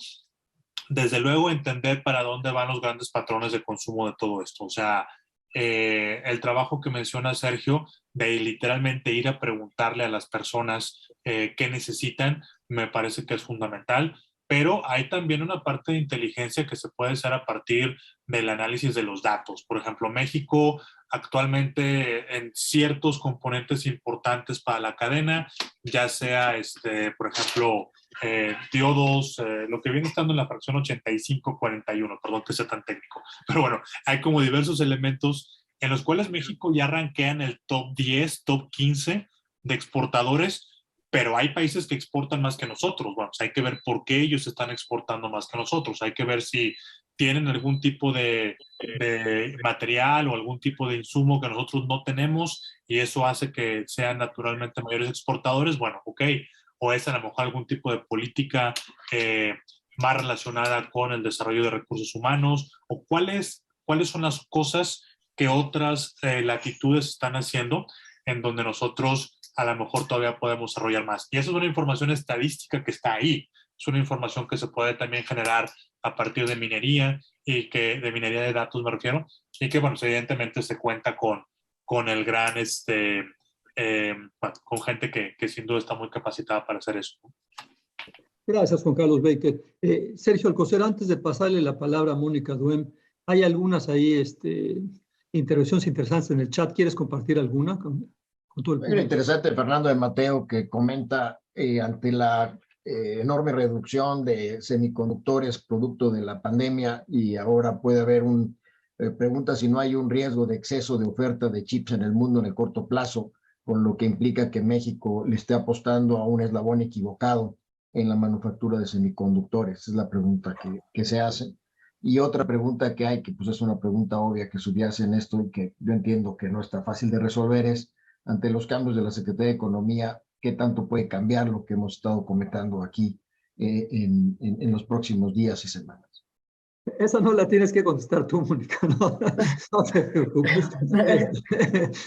desde luego entender para dónde van los grandes patrones de consumo de todo esto. O sea, el trabajo que menciona Sergio de literalmente ir a preguntarle a las personas qué necesitan, me parece que es fundamental. Pero hay también una parte de inteligencia que se puede hacer a partir del análisis de los datos. Por ejemplo, México actualmente en ciertos componentes importantes para la cadena, ya sea, por ejemplo, diodos, lo que viene estando en la fracción 85-41, perdón que sea tan técnico, pero bueno, hay como diversos elementos en los cuales México ya rankea en el top 10, top 15 de exportadores, pero hay países que exportan más que nosotros. Bueno, pues hay que ver por qué ellos están exportando más que nosotros, hay que ver si tienen algún tipo de material o algún tipo de insumo que nosotros no tenemos y eso hace que sean naturalmente mayores exportadores. Bueno, ok, o es a lo mejor algún tipo de política más relacionada con el desarrollo de recursos humanos, o cuáles son las cosas que otras latitudes están haciendo en donde nosotros a lo mejor todavía podemos desarrollar más. Y esa es una información estadística que está ahí. Es una información que se puede también generar a partir de minería y que de minería de datos me refiero, y que, bueno, evidentemente se cuenta con el gran, bueno, con gente que sin duda está muy capacitada para hacer eso. Gracias, Juan Carlos Baker. Sergio Alcocer, antes de pasarle la palabra a Mónica Duhem, hay algunas ahí intervenciones interesantes en el chat. ¿Quieres compartir alguna con todo el público? Muy interesante, Fernando de Mateo, que comenta ante la enorme reducción de semiconductores producto de la pandemia, y ahora puede haber pregunta si no hay un riesgo de exceso de oferta de chips en el mundo en el corto plazo, con lo que implica que México le esté apostando a un eslabón equivocado en la manufactura de semiconductores. Esa es la pregunta que se hace. Y otra pregunta que hay, que pues es una pregunta obvia que subyace en esto y que yo entiendo que no está fácil de resolver, es, ante los cambios de la Secretaría de Economía, ¿qué tanto puede cambiar lo que hemos estado comentando aquí en los próximos días y semanas? Esa no la tienes que contestar tú, Mónica, no, no te preocupes.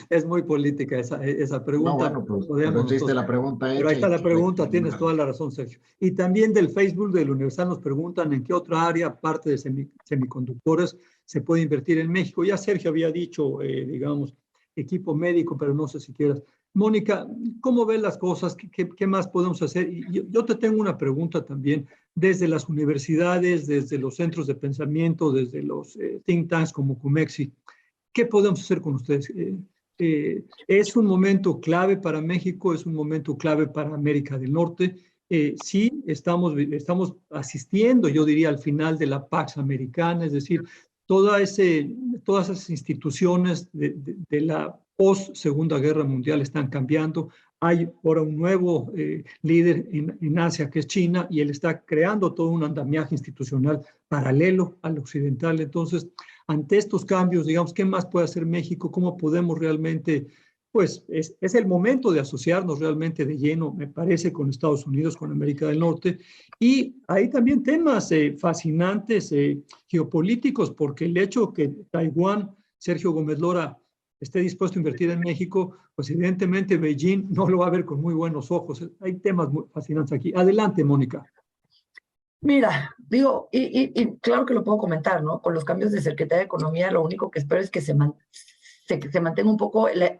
Es muy política esa pregunta. No, bueno, pues existe la pregunta hecha. Pero ahí está la pregunta, tienes toda la razón, Sergio. Y también del Facebook de la Universidad nos preguntan en qué otra área, aparte de semiconductores, se puede invertir en México. Ya Sergio había dicho, digamos, equipo médico, pero no sé si quieras. Mónica, ¿cómo ves las cosas? ¿Qué más podemos hacer? Y yo te tengo una pregunta también. Desde las universidades, desde los centros de pensamiento, desde los think tanks como Comexi, ¿qué podemos hacer con ustedes? Es un momento clave para México, es un momento clave para América del Norte. Sí, estamos asistiendo, yo diría, al final de la Pax Americana, es decir, todas esas instituciones de la post-Segunda Guerra Mundial están cambiando. Hay ahora un nuevo líder en Asia, que es China, y él está creando todo un andamiaje institucional paralelo al occidental. Entonces, ante estos cambios, digamos, ¿qué más puede hacer México? ¿Cómo podemos realmente, pues, es el momento de asociarnos realmente de lleno, me parece, con Estados Unidos, con América del Norte? Y hay también temas fascinantes geopolíticos, porque el hecho que Taiwán, Sergio Gómez Lora, esté dispuesto a invertir en México, pues evidentemente Beijing no lo va a ver con muy buenos ojos. Hay temas muy fascinantes aquí. Adelante, Mónica. Mira, digo, y claro que lo puedo comentar, ¿no? Con los cambios de Secretaría de Economía, lo único que espero es que se mantenga un poco el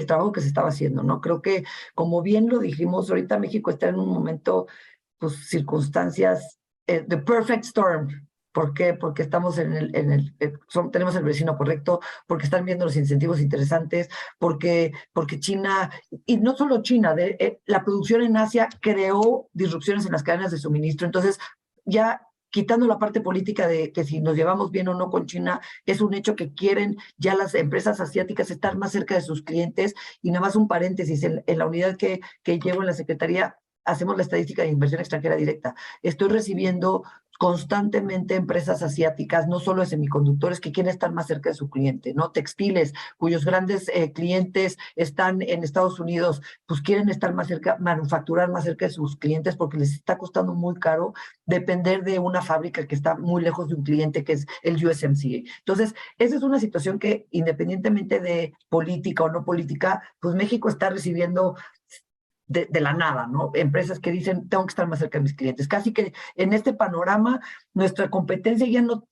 trabajo que se estaba haciendo, ¿no? Creo que, como bien lo dijimos, ahorita México está en un momento, pues, circunstancias, the perfect storm. ¿Por qué? Porque estamos tenemos el vecino correcto, porque están viendo los incentivos interesantes, porque China, y no solo China, la producción en Asia creó disrupciones en las cadenas de suministro. Entonces, ya quitando la parte política de que si nos llevamos bien o no con China, es un hecho que quieren ya las empresas asiáticas estar más cerca de sus clientes. Y nada más un paréntesis, en la unidad que llevo en la Secretaría, hacemos la estadística de inversión extranjera directa. Estoy recibiendo constantemente empresas asiáticas, no solo de semiconductores, que quieren estar más cerca de su cliente, ¿no? Textiles, cuyos grandes clientes están en Estados Unidos, pues quieren estar más cerca, manufacturar más cerca de sus clientes, porque les está costando muy caro depender de una fábrica que está muy lejos de un cliente, que es el USMCA. Entonces, esa es una situación que, independientemente de política o no política, pues México está recibiendo de la nada, ¿no? Empresas que dicen, tengo que estar más cerca de mis clientes. Casi que en este panorama, nuestra competencia ya no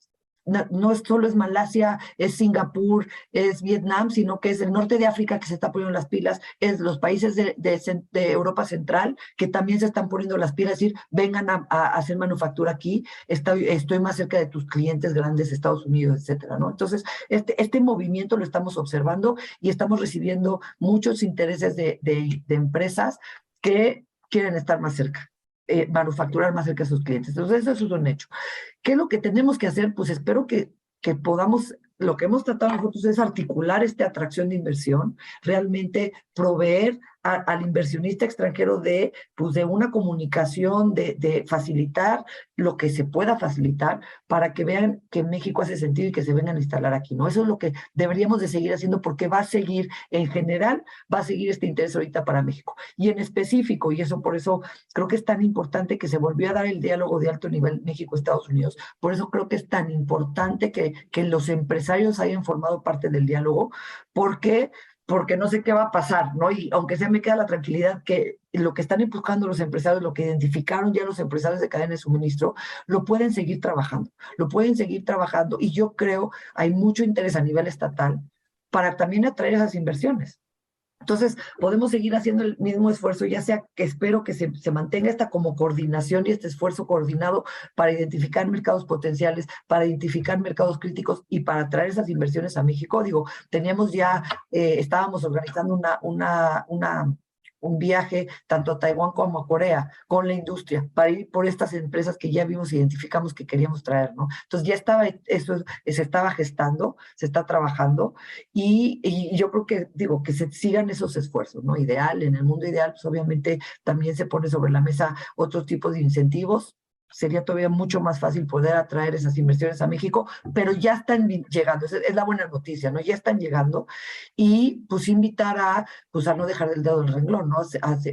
solo es Malasia, es Singapur, es Vietnam, sino que es el norte de África que se está poniendo las pilas, es los países de Europa Central que también se están poniendo las pilas, es decir, vengan a hacer manufactura aquí, estoy más cerca de tus clientes grandes, Estados Unidos, etcétera, ¿no? Entonces, este movimiento lo estamos observando y estamos recibiendo muchos intereses de empresas que quieren estar más cerca, manufacturar más cerca de sus clientes. Entonces, eso es un hecho. ¿Qué es lo que tenemos que hacer? Pues espero que podamos, lo que hemos tratado nosotros es articular esta atracción de inversión, realmente proveer al inversionista extranjero de una comunicación, de facilitar lo que se pueda facilitar para que vean que México hace sentido y que se vengan a instalar aquí, ¿no? Eso es lo que deberíamos de seguir haciendo, porque va a seguir, en general, va a seguir este interés ahorita para México. Y en específico, y eso por eso creo que es tan importante que se volvió a dar el diálogo de alto nivel México-Estados Unidos, por eso creo que es tan importante que los empresarios hayan formado parte del diálogo, porque porque no sé qué va a pasar, ¿no? Y aunque sea me queda la tranquilidad que lo que están empujando los empresarios, lo que identificaron ya los empresarios de cadena de suministro, lo pueden seguir trabajando, y yo creo hay mucho interés a nivel estatal para también atraer esas inversiones. Entonces, podemos seguir haciendo el mismo esfuerzo, ya sea que espero que se mantenga esta como coordinación y este esfuerzo coordinado para identificar mercados potenciales, para identificar mercados críticos y para traer esas inversiones a México. Digo, teníamos ya, estábamos organizando un viaje tanto a Taiwán como a Corea con la industria para ir por estas empresas que ya vimos, identificamos que queríamos traer, ¿no? Entonces ya estaba, eso se estaba gestando, se está trabajando y yo creo que, digo, que se sigan esos esfuerzos, ¿no? Ideal, en el mundo ideal, pues obviamente también se pone sobre la mesa otros tipos de incentivos. Sería todavía mucho más fácil poder atraer esas inversiones a México, pero ya están llegando, es la buena noticia, ¿no? Ya están llegando y pues invitar pues a no dejar el dedo del renglón, ¿no?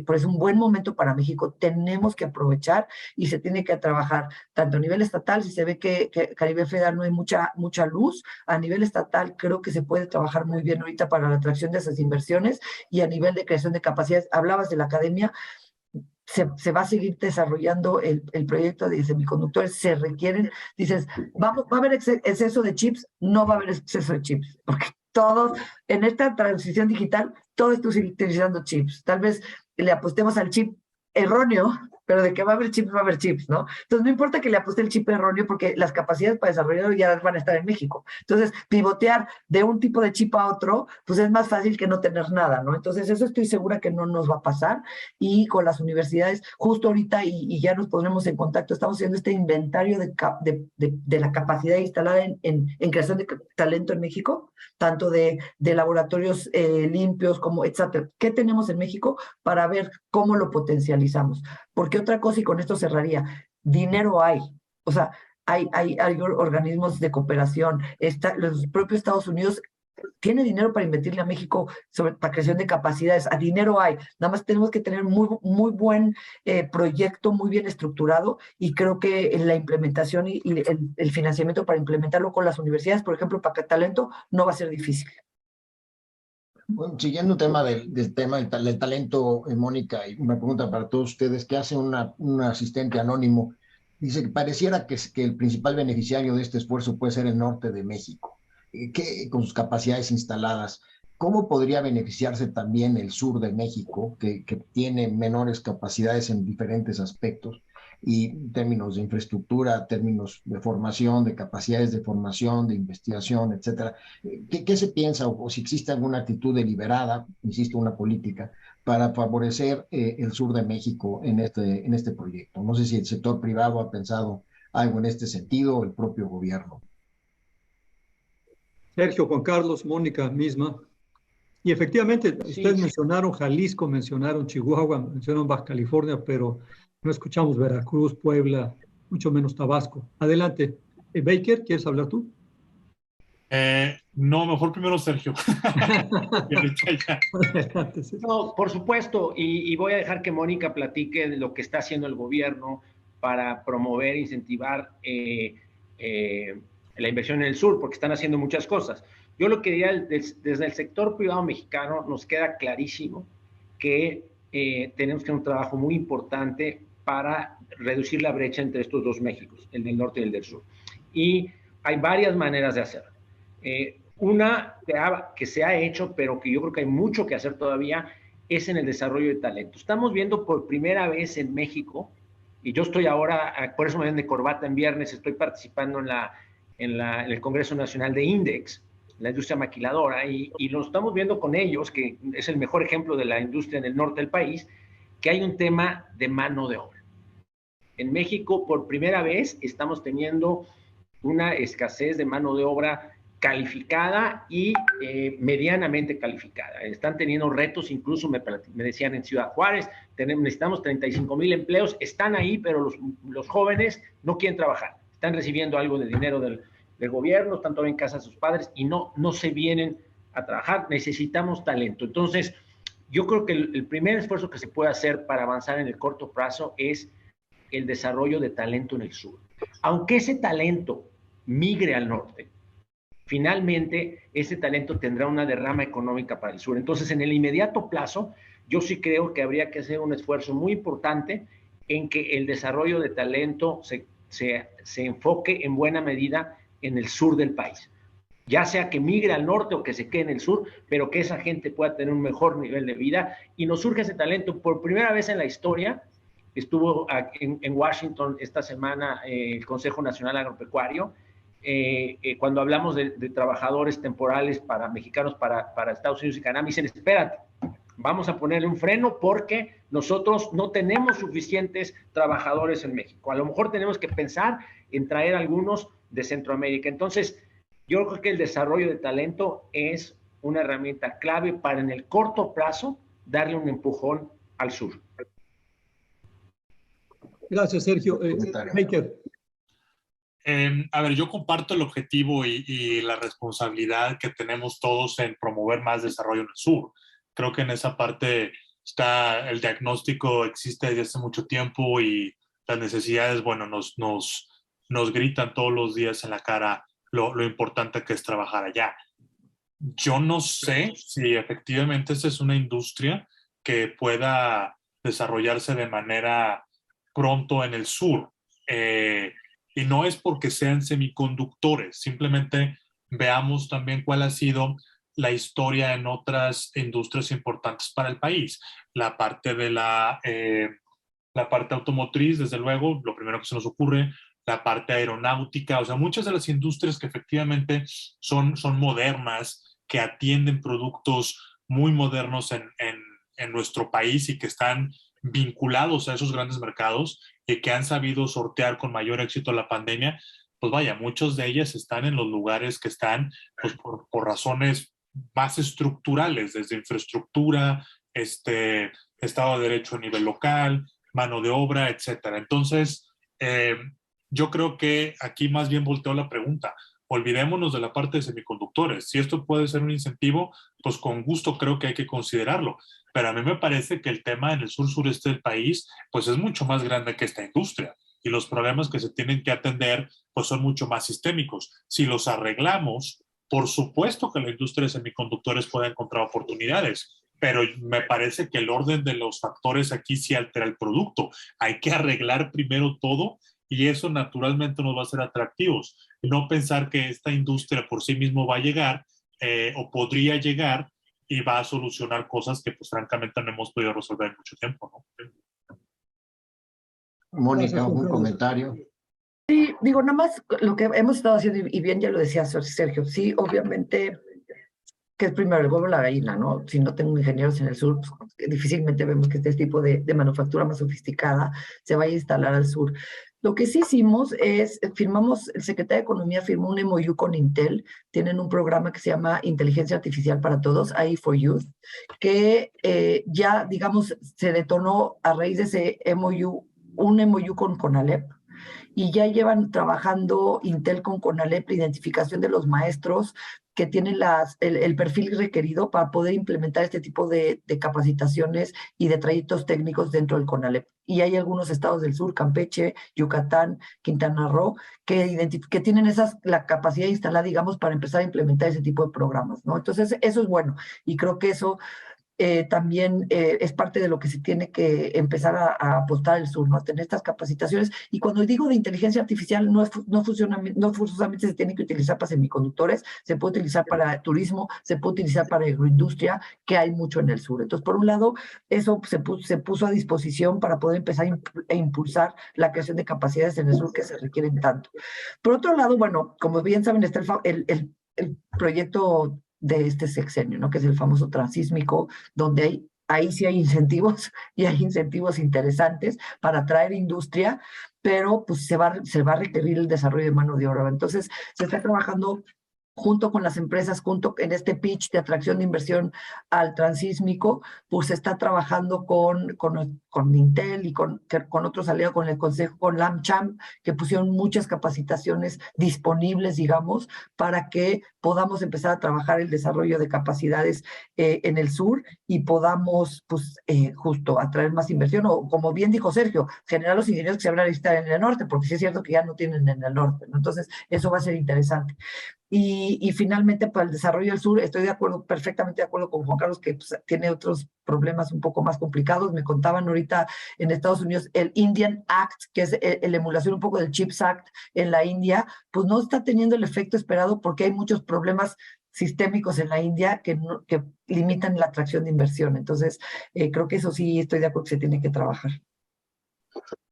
Por eso es un buen momento para México, tenemos que aprovechar y se tiene que trabajar tanto a nivel estatal, si se ve que Caribe Federal no hay mucha luz, a nivel estatal creo que se puede trabajar muy bien ahorita para la atracción de esas inversiones y a nivel de creación de capacidades, hablabas de la academia, se va a seguir desarrollando el proyecto de semiconductores, se requieren, dices, va a haber exceso de chips, no va a haber exceso de chips, porque todos, en esta transición digital, todos estamos utilizando chips. Tal vez le apostemos al chip erróneo, pero de que va a haber chips, ¿no? Entonces, no importa que le apueste el chip erróneo, porque las capacidades para desarrollarlo ya van a estar en México. Entonces, pivotear de un tipo de chip a otro, pues es más fácil que no tener nada, ¿no? Entonces, eso estoy segura que no nos va a pasar. Y con las universidades, justo ahorita, y ya nos pondremos en contacto, estamos haciendo este inventario de la capacidad instalada en creación de talento en México, tanto de laboratorios limpios como etcétera. ¿Qué tenemos en México para ver cómo lo potencializamos? Porque otra cosa, y con esto cerraría, dinero hay, o sea, hay organismos de cooperación, los propios Estados Unidos tiene dinero para invertirle a México para creación de capacidades, a dinero hay, nada más tenemos que tener muy buen proyecto, muy bien estructurado, y creo que la implementación y el financiamiento para implementarlo con las universidades, por ejemplo, para talento, no va a ser difícil. Bueno, siguiendo el tema del talento, Mónica, y una pregunta para todos ustedes, que hace un asistente anónimo, dice que pareciera que el principal beneficiario de este esfuerzo puede ser el norte de México, con sus capacidades instaladas. ¿Cómo podría beneficiarse también el sur de México, que tiene menores capacidades en diferentes aspectos, y en términos de infraestructura, términos de formación, de capacidades de formación, de investigación, etcétera? ¿Qué se piensa, o si existe alguna actitud deliberada, insisto, una política, para favorecer el sur de México en este proyecto? No sé si el sector privado ha pensado algo en este sentido, o el propio gobierno. Sergio, Juan Carlos, Mónica misma. Y efectivamente, ustedes mencionaron Jalisco, mencionaron Chihuahua, mencionaron Baja California, pero no escuchamos Veracruz, Puebla, mucho menos Tabasco. Adelante. Baker, ¿quieres hablar tú? No, mejor primero Sergio. No, por supuesto, y voy a dejar que Mónica platique de lo que está haciendo el gobierno para promover e incentivar la inversión en el sur, porque están haciendo muchas cosas. Yo lo que diría, desde el sector privado mexicano nos queda clarísimo que tenemos que hacer un trabajo muy importante para reducir la brecha entre estos dos Méxicos, el del norte y el del sur. Y hay varias maneras de hacerlo. Una que se ha hecho, pero que yo creo que hay mucho que hacer todavía, es en el desarrollo de talento. Estamos viendo por primera vez en México, y yo estoy ahora, por eso me ven de corbata en viernes, estoy participando en el Congreso Nacional de INDEX, la industria maquiladora, y lo estamos viendo con ellos, que es el mejor ejemplo de la industria en el norte del país, que hay un tema de mano de obra. En México, por primera vez, estamos teniendo una escasez de mano de obra calificada y medianamente calificada. Están teniendo retos, incluso me decían en Ciudad Juárez, necesitamos 35,000 empleos, están ahí, pero los jóvenes no quieren trabajar, están recibiendo algo de dinero del gobierno, están todavía en casa de sus padres y no se vienen a trabajar, necesitamos talento. Entonces, yo creo que el primer esfuerzo que se puede hacer para avanzar en el corto plazo es el desarrollo de talento en el sur. Aunque ese talento migre al norte, finalmente ese talento tendrá una derrama económica para el sur. Entonces, en el inmediato plazo, yo sí creo que habría que hacer un esfuerzo muy importante en que el desarrollo de talento se enfoque en buena medida en el sur del país. Ya sea que migre al norte o que se quede en el sur, pero que esa gente pueda tener un mejor nivel de vida. Y nos surge ese talento. Por primera vez en la historia, estuvo en Washington esta semana el Consejo Nacional Agropecuario, cuando hablamos de trabajadores temporales para mexicanos para Estados Unidos y Canadá, me dicen, espérate, vamos a ponerle un freno porque nosotros no tenemos suficientes trabajadores en México. A lo mejor tenemos que pensar en traer algunos de Centroamérica. Entonces, yo creo que el desarrollo de talento es una herramienta clave para en el corto plazo darle un empujón al sur. Gracias, Sergio. Maker. A ver, yo comparto el objetivo y la responsabilidad que tenemos todos en promover más desarrollo en el sur. Creo que en esa parte está el diagnóstico, existe desde hace mucho tiempo y las necesidades, bueno, nos gritan todos los días en la cara lo importante que es trabajar allá. Yo no sé si efectivamente esta es una industria que pueda desarrollarse de manera pronto en el sur. Y no es porque sean semiconductores, simplemente veamos también cuál ha sido la historia en otras industrias importantes para el país. La parte de la parte automotriz, desde luego, lo primero que se nos ocurre, la parte aeronáutica, o sea, muchas de las industrias que efectivamente son modernas, que atienden productos muy modernos en nuestro país y que están vinculados a esos grandes mercados y que han sabido sortear con mayor éxito la pandemia, pues vaya, muchas de ellas están en los lugares que están pues, por razones más estructurales, desde infraestructura, Estado de Derecho a nivel local, mano de obra, etcétera. Entonces, yo creo que aquí más bien volteo la pregunta. Olvidémonos de la parte de semiconductores. Si esto puede ser un incentivo, pues con gusto creo que hay que considerarlo. Pero a mí me parece que el tema en el sur-sureste del país, pues es mucho más grande que esta industria. Y los problemas que se tienen que atender, pues son mucho más sistémicos. Si los arreglamos, por supuesto que la industria de semiconductores puede encontrar oportunidades. Pero me parece que el orden de los factores aquí sí altera el producto. Hay que arreglar primero todo y eso naturalmente nos va a hacer atractivos. No pensar que esta industria por sí mismo va a llegar o podría llegar y va a solucionar cosas que pues francamente no hemos podido resolver en mucho tiempo, ¿no? Mónica, un comentario. Sí, digo, nada más lo que hemos estado haciendo, y bien ya lo decía Sergio, sí, obviamente que es primero el huevo o la gallina, ¿no? Si no tengo ingenieros en el sur, pues, difícilmente vemos que este tipo de manufactura más sofisticada se vaya a instalar al sur. Lo que sí hicimos es, el secretario de Economía firmó un MOU con Intel, tienen un programa que se llama Inteligencia Artificial para Todos, AI for Youth, que ya, digamos, se detonó a raíz de ese MOU, un MOU con CONALEP, y ya llevan trabajando Intel con CONALEP la identificación de los maestros que tienen el perfil requerido para poder implementar este tipo de capacitaciones y de trayectos técnicos dentro del CONALEP. Y hay algunos estados del sur, Campeche, Yucatán, Quintana Roo, que tienen la capacidad instalada, digamos, para empezar a implementar ese tipo de programas, ¿no? Entonces, eso es bueno. Y creo que eso también es parte de lo que se tiene que empezar a apostar al sur, ¿no? A tener estas capacitaciones. Y cuando digo de inteligencia artificial, no forzosamente se tiene que utilizar para semiconductores, se puede utilizar para turismo, se puede utilizar para agroindustria, que hay mucho en el sur. Entonces, por un lado, eso se puso a disposición para poder empezar a impulsar la creación de capacidades en el sur que se requieren tanto. Por otro lado, bueno, como bien saben, está el proyecto de este sexenio, ¿no? Que es el famoso transísmico, donde ahí sí hay incentivos y hay incentivos interesantes para atraer industria, pero pues se va a requerir el desarrollo de mano de obra. Entonces, se está trabajando junto con las empresas, junto en este pitch de atracción de inversión al transísmico, pues se está trabajando con Intel y con otros aliados, con el Consejo, con LAMCHAM, que pusieron muchas capacitaciones disponibles, digamos, para que podamos empezar a trabajar el desarrollo de capacidades en el sur y podamos, pues, justo atraer más inversión, o como bien dijo Sergio, generar los ingenieros que se van a necesitar en el norte, porque sí es cierto que ya no tienen en el norte, ¿no? Entonces, eso va a ser interesante. Y finalmente, para el desarrollo del sur, estoy de acuerdo, perfectamente de acuerdo con Juan Carlos, que pues, tiene otros problemas un poco más complicados. Me contaban ahorita en Estados Unidos el Indian Act, que es la emulación un poco del CHIPS Act en la India, pues no está teniendo el efecto esperado porque hay muchos problemas sistémicos en la India que limitan la atracción de inversión. Entonces, creo que eso sí estoy de acuerdo que se tiene que trabajar.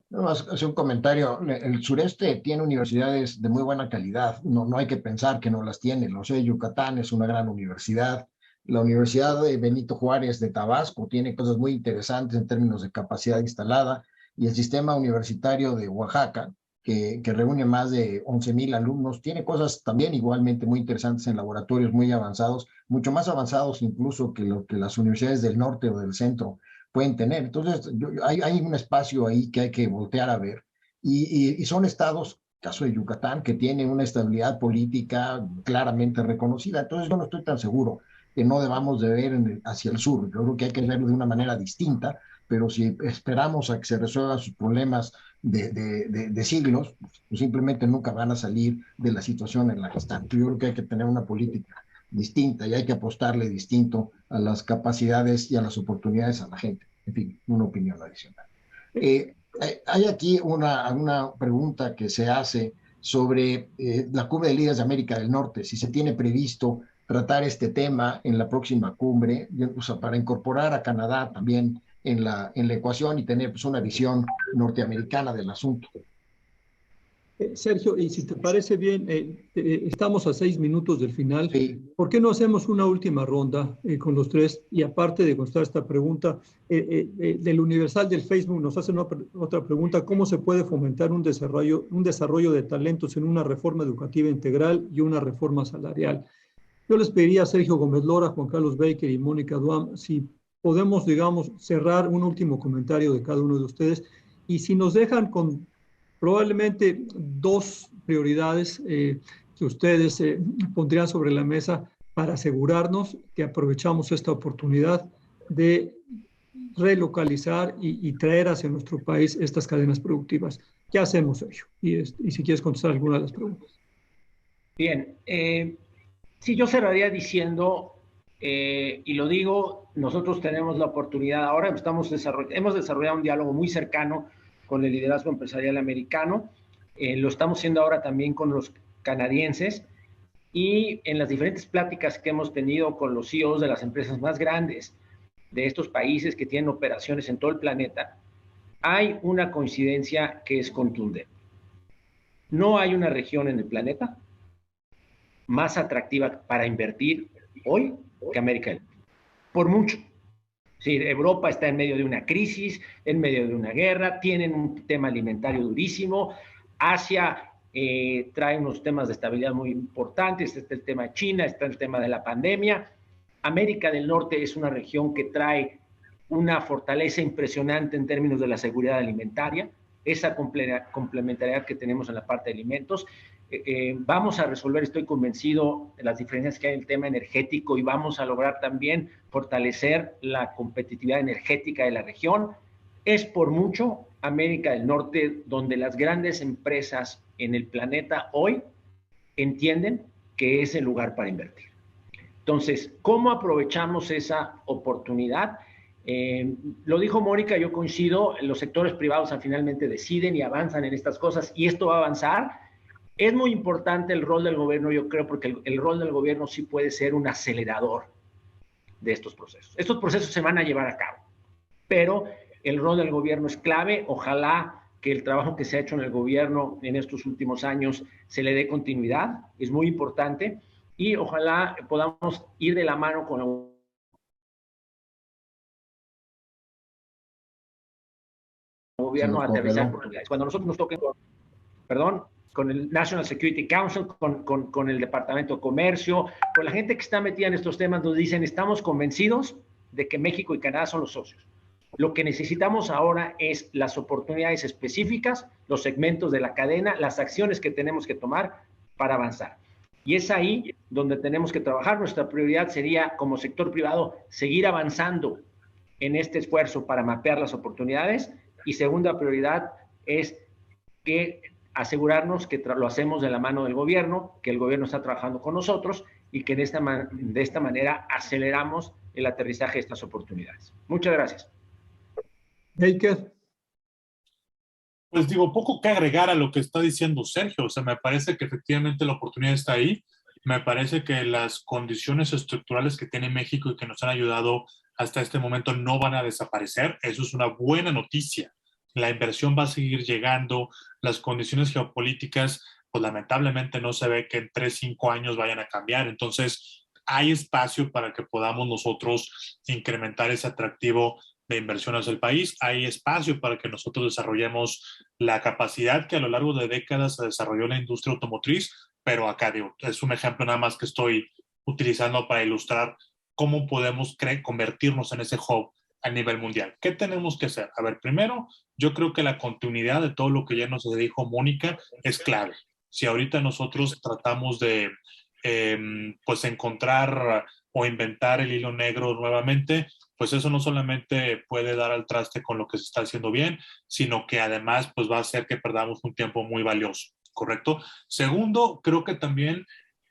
No, hace un comentario. El sureste tiene universidades de muy buena calidad. No hay que pensar que no las tiene. Lo sé, Yucatán es una gran universidad. La Universidad de Benito Juárez de Tabasco tiene cosas muy interesantes en términos de capacidad instalada. Y el sistema universitario de Oaxaca, que reúne más de 11,000 alumnos, tiene cosas también igualmente muy interesantes en laboratorios muy avanzados, mucho más avanzados incluso que lo que las universidades del norte o del centro pueden tener. Entonces, hay un espacio ahí que hay que voltear a ver. Y son estados, caso de Yucatán, que tienen una estabilidad política claramente reconocida. Entonces, yo no estoy tan seguro que no debamos de ver hacia el sur. Yo creo que hay que verlo de una manera distinta, pero si esperamos a que se resuelvan sus problemas de siglos, pues simplemente nunca van a salir de la situación en la que están. Yo creo que hay que tener una política distinta y hay que apostarle distinto a las capacidades y a las oportunidades a la gente. En fin, una opinión adicional. Hay aquí una pregunta que se hace sobre la cumbre de líderes de América del Norte, si se tiene previsto tratar este tema en la próxima cumbre, o sea, para incorporar a Canadá también en la ecuación y tener pues, una visión norteamericana del asunto. Sergio, y si te parece bien, estamos a 6 minutos del final. Sí. ¿Por qué no hacemos una última ronda con los tres? Y aparte de contestar esta pregunta, del Universal del Facebook nos hacen otra pregunta. ¿Cómo se puede fomentar un desarrollo de talentos en una reforma educativa integral y una reforma salarial? Yo les pediría a Sergio Gómez Lora, Juan Carlos Baker y Mónica Duam, si podemos, digamos, cerrar un último comentario de cada uno de ustedes. Y si nos dejan con probablemente 2 prioridades que ustedes pondrían sobre la mesa para asegurarnos que aprovechamos esta oportunidad de relocalizar y traer hacia nuestro país estas cadenas productivas. ¿Qué hacemos, Sergio? Y si quieres contestar alguna de las preguntas. Bien, sí, yo cerraría diciendo, y lo digo, nosotros tenemos la oportunidad ahora, hemos desarrollado un diálogo muy cercano con el liderazgo empresarial americano, lo estamos haciendo ahora también con los canadienses, y en las diferentes pláticas que hemos tenido con los CEOs de las empresas más grandes de estos países que tienen operaciones en todo el planeta, hay una coincidencia que es contundente. No hay una región en el planeta más atractiva para invertir hoy que América del Norte, por mucho. Sí, Europa está en medio de una crisis, en medio de una guerra, tienen un tema alimentario durísimo. Asia trae unos temas de estabilidad muy importantes, está el tema de China, está el tema de la pandemia. América del Norte es una región que trae una fortaleza impresionante en términos de la seguridad alimentaria, esa complementariedad que tenemos en la parte de alimentos. Vamos a resolver, estoy convencido, de las diferencias que hay en el tema energético y vamos a lograr también fortalecer la competitividad energética de la región. Es por mucho América del Norte donde las grandes empresas en el planeta hoy entienden que es el lugar para invertir. Entonces, ¿cómo aprovechamos esa oportunidad? Lo dijo Mónica, yo coincido, los sectores privados finalmente deciden y avanzan en estas cosas y esto va a avanzar. Es muy importante el rol del gobierno, yo creo, porque el rol del gobierno sí puede ser un acelerador de estos procesos. Estos procesos se van a llevar a cabo, pero el rol del gobierno es clave. Ojalá que el trabajo que se ha hecho en el gobierno en estos últimos años se le dé continuidad, es muy importante, y ojalá podamos ir de la mano con el gobierno a aterrizar oportunidades. Cuando nosotros nos toquen, con el National Security Council, con el Departamento de Comercio, con la gente que está metida en estos temas, nos dicen, estamos convencidos de que México y Canadá son los socios. Lo que necesitamos ahora es las oportunidades específicas, los segmentos de la cadena, las acciones que tenemos que tomar para avanzar. Y es ahí donde tenemos que trabajar. Nuestra prioridad sería, como sector privado, seguir avanzando en este esfuerzo para mapear las oportunidades. Y segunda prioridad es que asegurarnos que lo hacemos de la mano del gobierno, que el gobierno está trabajando con nosotros y que de esta manera aceleramos el aterrizaje de estas oportunidades. Muchas gracias. Baker. Pues digo, poco que agregar a lo que está diciendo Sergio. O sea, me parece que efectivamente la oportunidad está ahí. Me parece que las condiciones estructurales que tiene México y que nos han ayudado hasta este momento no van a desaparecer. Eso es una buena noticia. La inversión va a seguir llegando. Las condiciones geopolíticas, pues lamentablemente no se ve que en 3, 5 años vayan a cambiar. Entonces, hay espacio para que podamos nosotros incrementar ese atractivo de inversión hacia el país. Hay espacio para que nosotros desarrollemos la capacidad que a lo largo de décadas se desarrolló la industria automotriz, pero acá digo, es un ejemplo nada más que estoy utilizando para ilustrar cómo podemos convertirnos en ese hub a nivel mundial. ¿Qué tenemos que hacer? A ver, primero, yo creo que la continuidad de todo lo que ya nos dijo Mónica es clave. Si ahorita nosotros tratamos de pues encontrar o inventar el hilo negro nuevamente, pues eso no solamente puede dar al traste con lo que se está haciendo bien, sino que además pues va a hacer que perdamos un tiempo muy valioso, ¿correcto? Segundo, creo que también,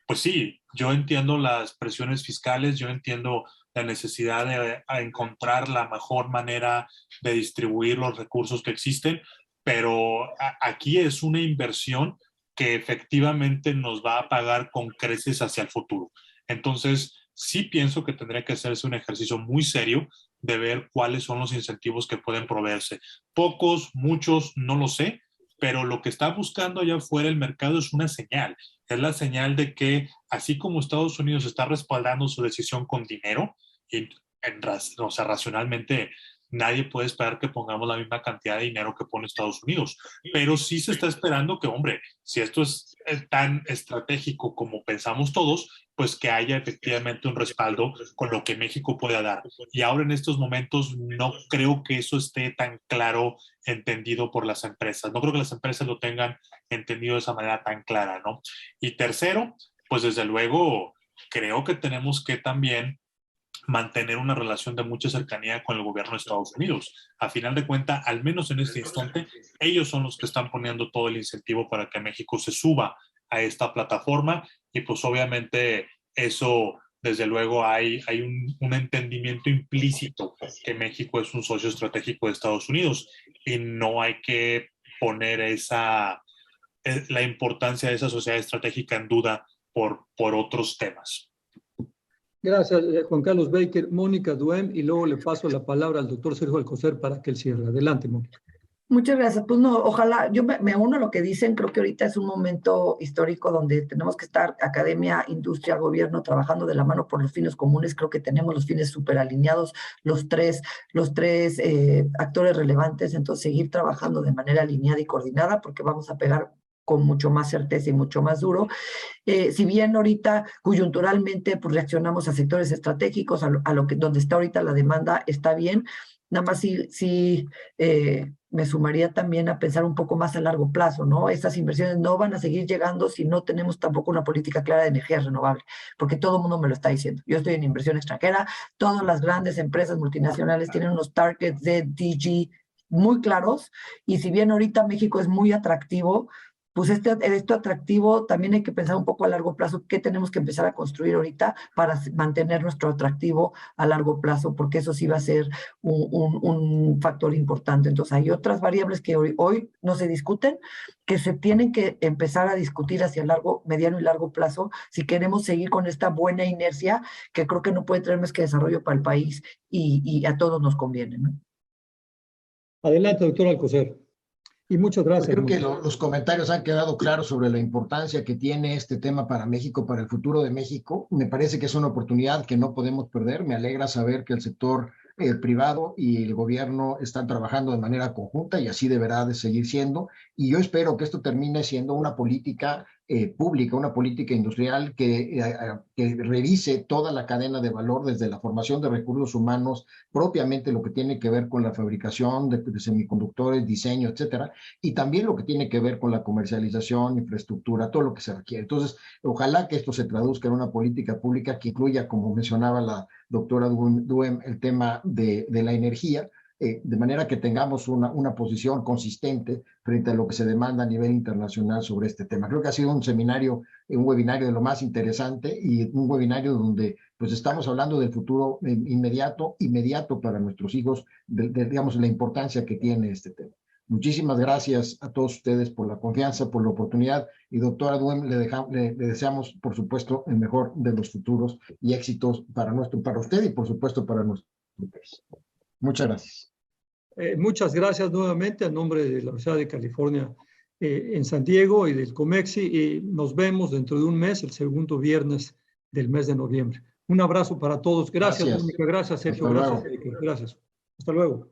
pues sí, yo entiendo las presiones fiscales, yo entiendo la necesidad de encontrar la mejor manera de distribuir los recursos que existen, pero aquí es una inversión que efectivamente nos va a pagar con creces hacia el futuro. Entonces, sí pienso que tendría que hacerse un ejercicio muy serio de ver cuáles son los incentivos que pueden proveerse. Pocos, muchos, no lo sé, pero lo que está buscando allá afuera el mercado es una señal. Es la señal de que, así como Estados Unidos está respaldando su decisión con dinero, y o sea, racionalmente nadie puede esperar que pongamos la misma cantidad de dinero que pone Estados Unidos, pero sí se está esperando que, hombre, si esto es tan estratégico como pensamos todos, pues que haya efectivamente un respaldo con lo que México pueda dar. Y ahora en estos momentos no creo que eso esté tan claro, entendido por las empresas. No creo que las empresas lo tengan entendido de esa manera tan clara, ¿no? Y tercero, pues desde luego creo que tenemos que también mantener una relación de mucha cercanía con el gobierno de Estados Unidos. A final de cuentas, al menos en este instante, ellos son los que están poniendo todo el incentivo para que México se suba a esta plataforma y pues obviamente eso, desde luego, hay un entendimiento implícito que México es un socio estratégico de Estados Unidos y no hay que poner la importancia de esa sociedad estratégica en duda por otros temas. Gracias, Juan Carlos Baker. Mónica Duhem, y luego le paso la palabra al doctor Sergio Alcocer para que él cierre. Adelante, Mónica. Muchas gracias. Pues no, ojalá, yo me uno a lo que dicen, creo que ahorita es un momento histórico donde tenemos que estar academia, industria, gobierno, trabajando de la mano por los fines comunes. Creo que tenemos los fines súper alineados, los tres actores relevantes, entonces seguir trabajando de manera alineada y coordinada porque vamos a pegar con mucho más certeza y mucho más duro. Si bien ahorita coyunturalmente pues, reaccionamos a sectores estratégicos, a lo que donde está ahorita la demanda está bien, nada más sí me sumaría también a pensar un poco más a largo plazo, ¿no? Estas inversiones no van a seguir llegando si no tenemos tampoco una política clara de energía renovable, porque todo el mundo me lo está diciendo. Yo estoy en inversión extranjera, todas las grandes empresas multinacionales tienen unos targets de DG muy claros, y si bien ahorita México es muy atractivo, pues esto atractivo también hay que pensar un poco a largo plazo qué tenemos que empezar a construir ahorita para mantener nuestro atractivo a largo plazo, porque eso sí va a ser un factor importante. Entonces hay otras variables que hoy no se discuten, que se tienen que empezar a discutir hacia mediano y largo plazo si queremos seguir con esta buena inercia que creo que no puede traer más que desarrollo para el país y a todos nos conviene, ¿no? Adelante, doctor Alcocer. Y muchas gracias. Creo que los comentarios han quedado claros sobre la importancia que tiene este tema para México, para el futuro de México. Me parece que es una oportunidad que no podemos perder. Me alegra saber que el sector privado y el gobierno están trabajando de manera conjunta y así deberá de seguir siendo. Y yo espero que esto termine siendo una política pública, una política industrial que revise toda la cadena de valor desde la formación de recursos humanos, propiamente lo que tiene que ver con la fabricación de semiconductores, diseño, etcétera, y también lo que tiene que ver con la comercialización, infraestructura, todo lo que se requiere. Entonces, ojalá que esto se traduzca en una política pública que incluya, como mencionaba la doctora Duhem, el tema de la energía, de manera que tengamos una posición consistente frente a lo que se demanda a nivel internacional sobre este tema. Creo que ha sido un webinario de lo más interesante y un webinario donde pues estamos hablando del futuro inmediato para nuestros hijos, digamos, la importancia que tiene este tema. Muchísimas gracias a todos ustedes por la confianza, por la oportunidad, y doctora Duem, le deseamos, por supuesto, el mejor de los futuros y éxitos para usted y, por supuesto, para nuestro país. Muchas gracias. Muchas gracias nuevamente a nombre de la Universidad de California en San Diego y del COMEXI, y nos vemos dentro de un mes, el segundo viernes del mes de noviembre. Un abrazo para todos. Gracias, Mónica. Gracias, Sergio. Gracias, Erika. Gracias. Hasta luego.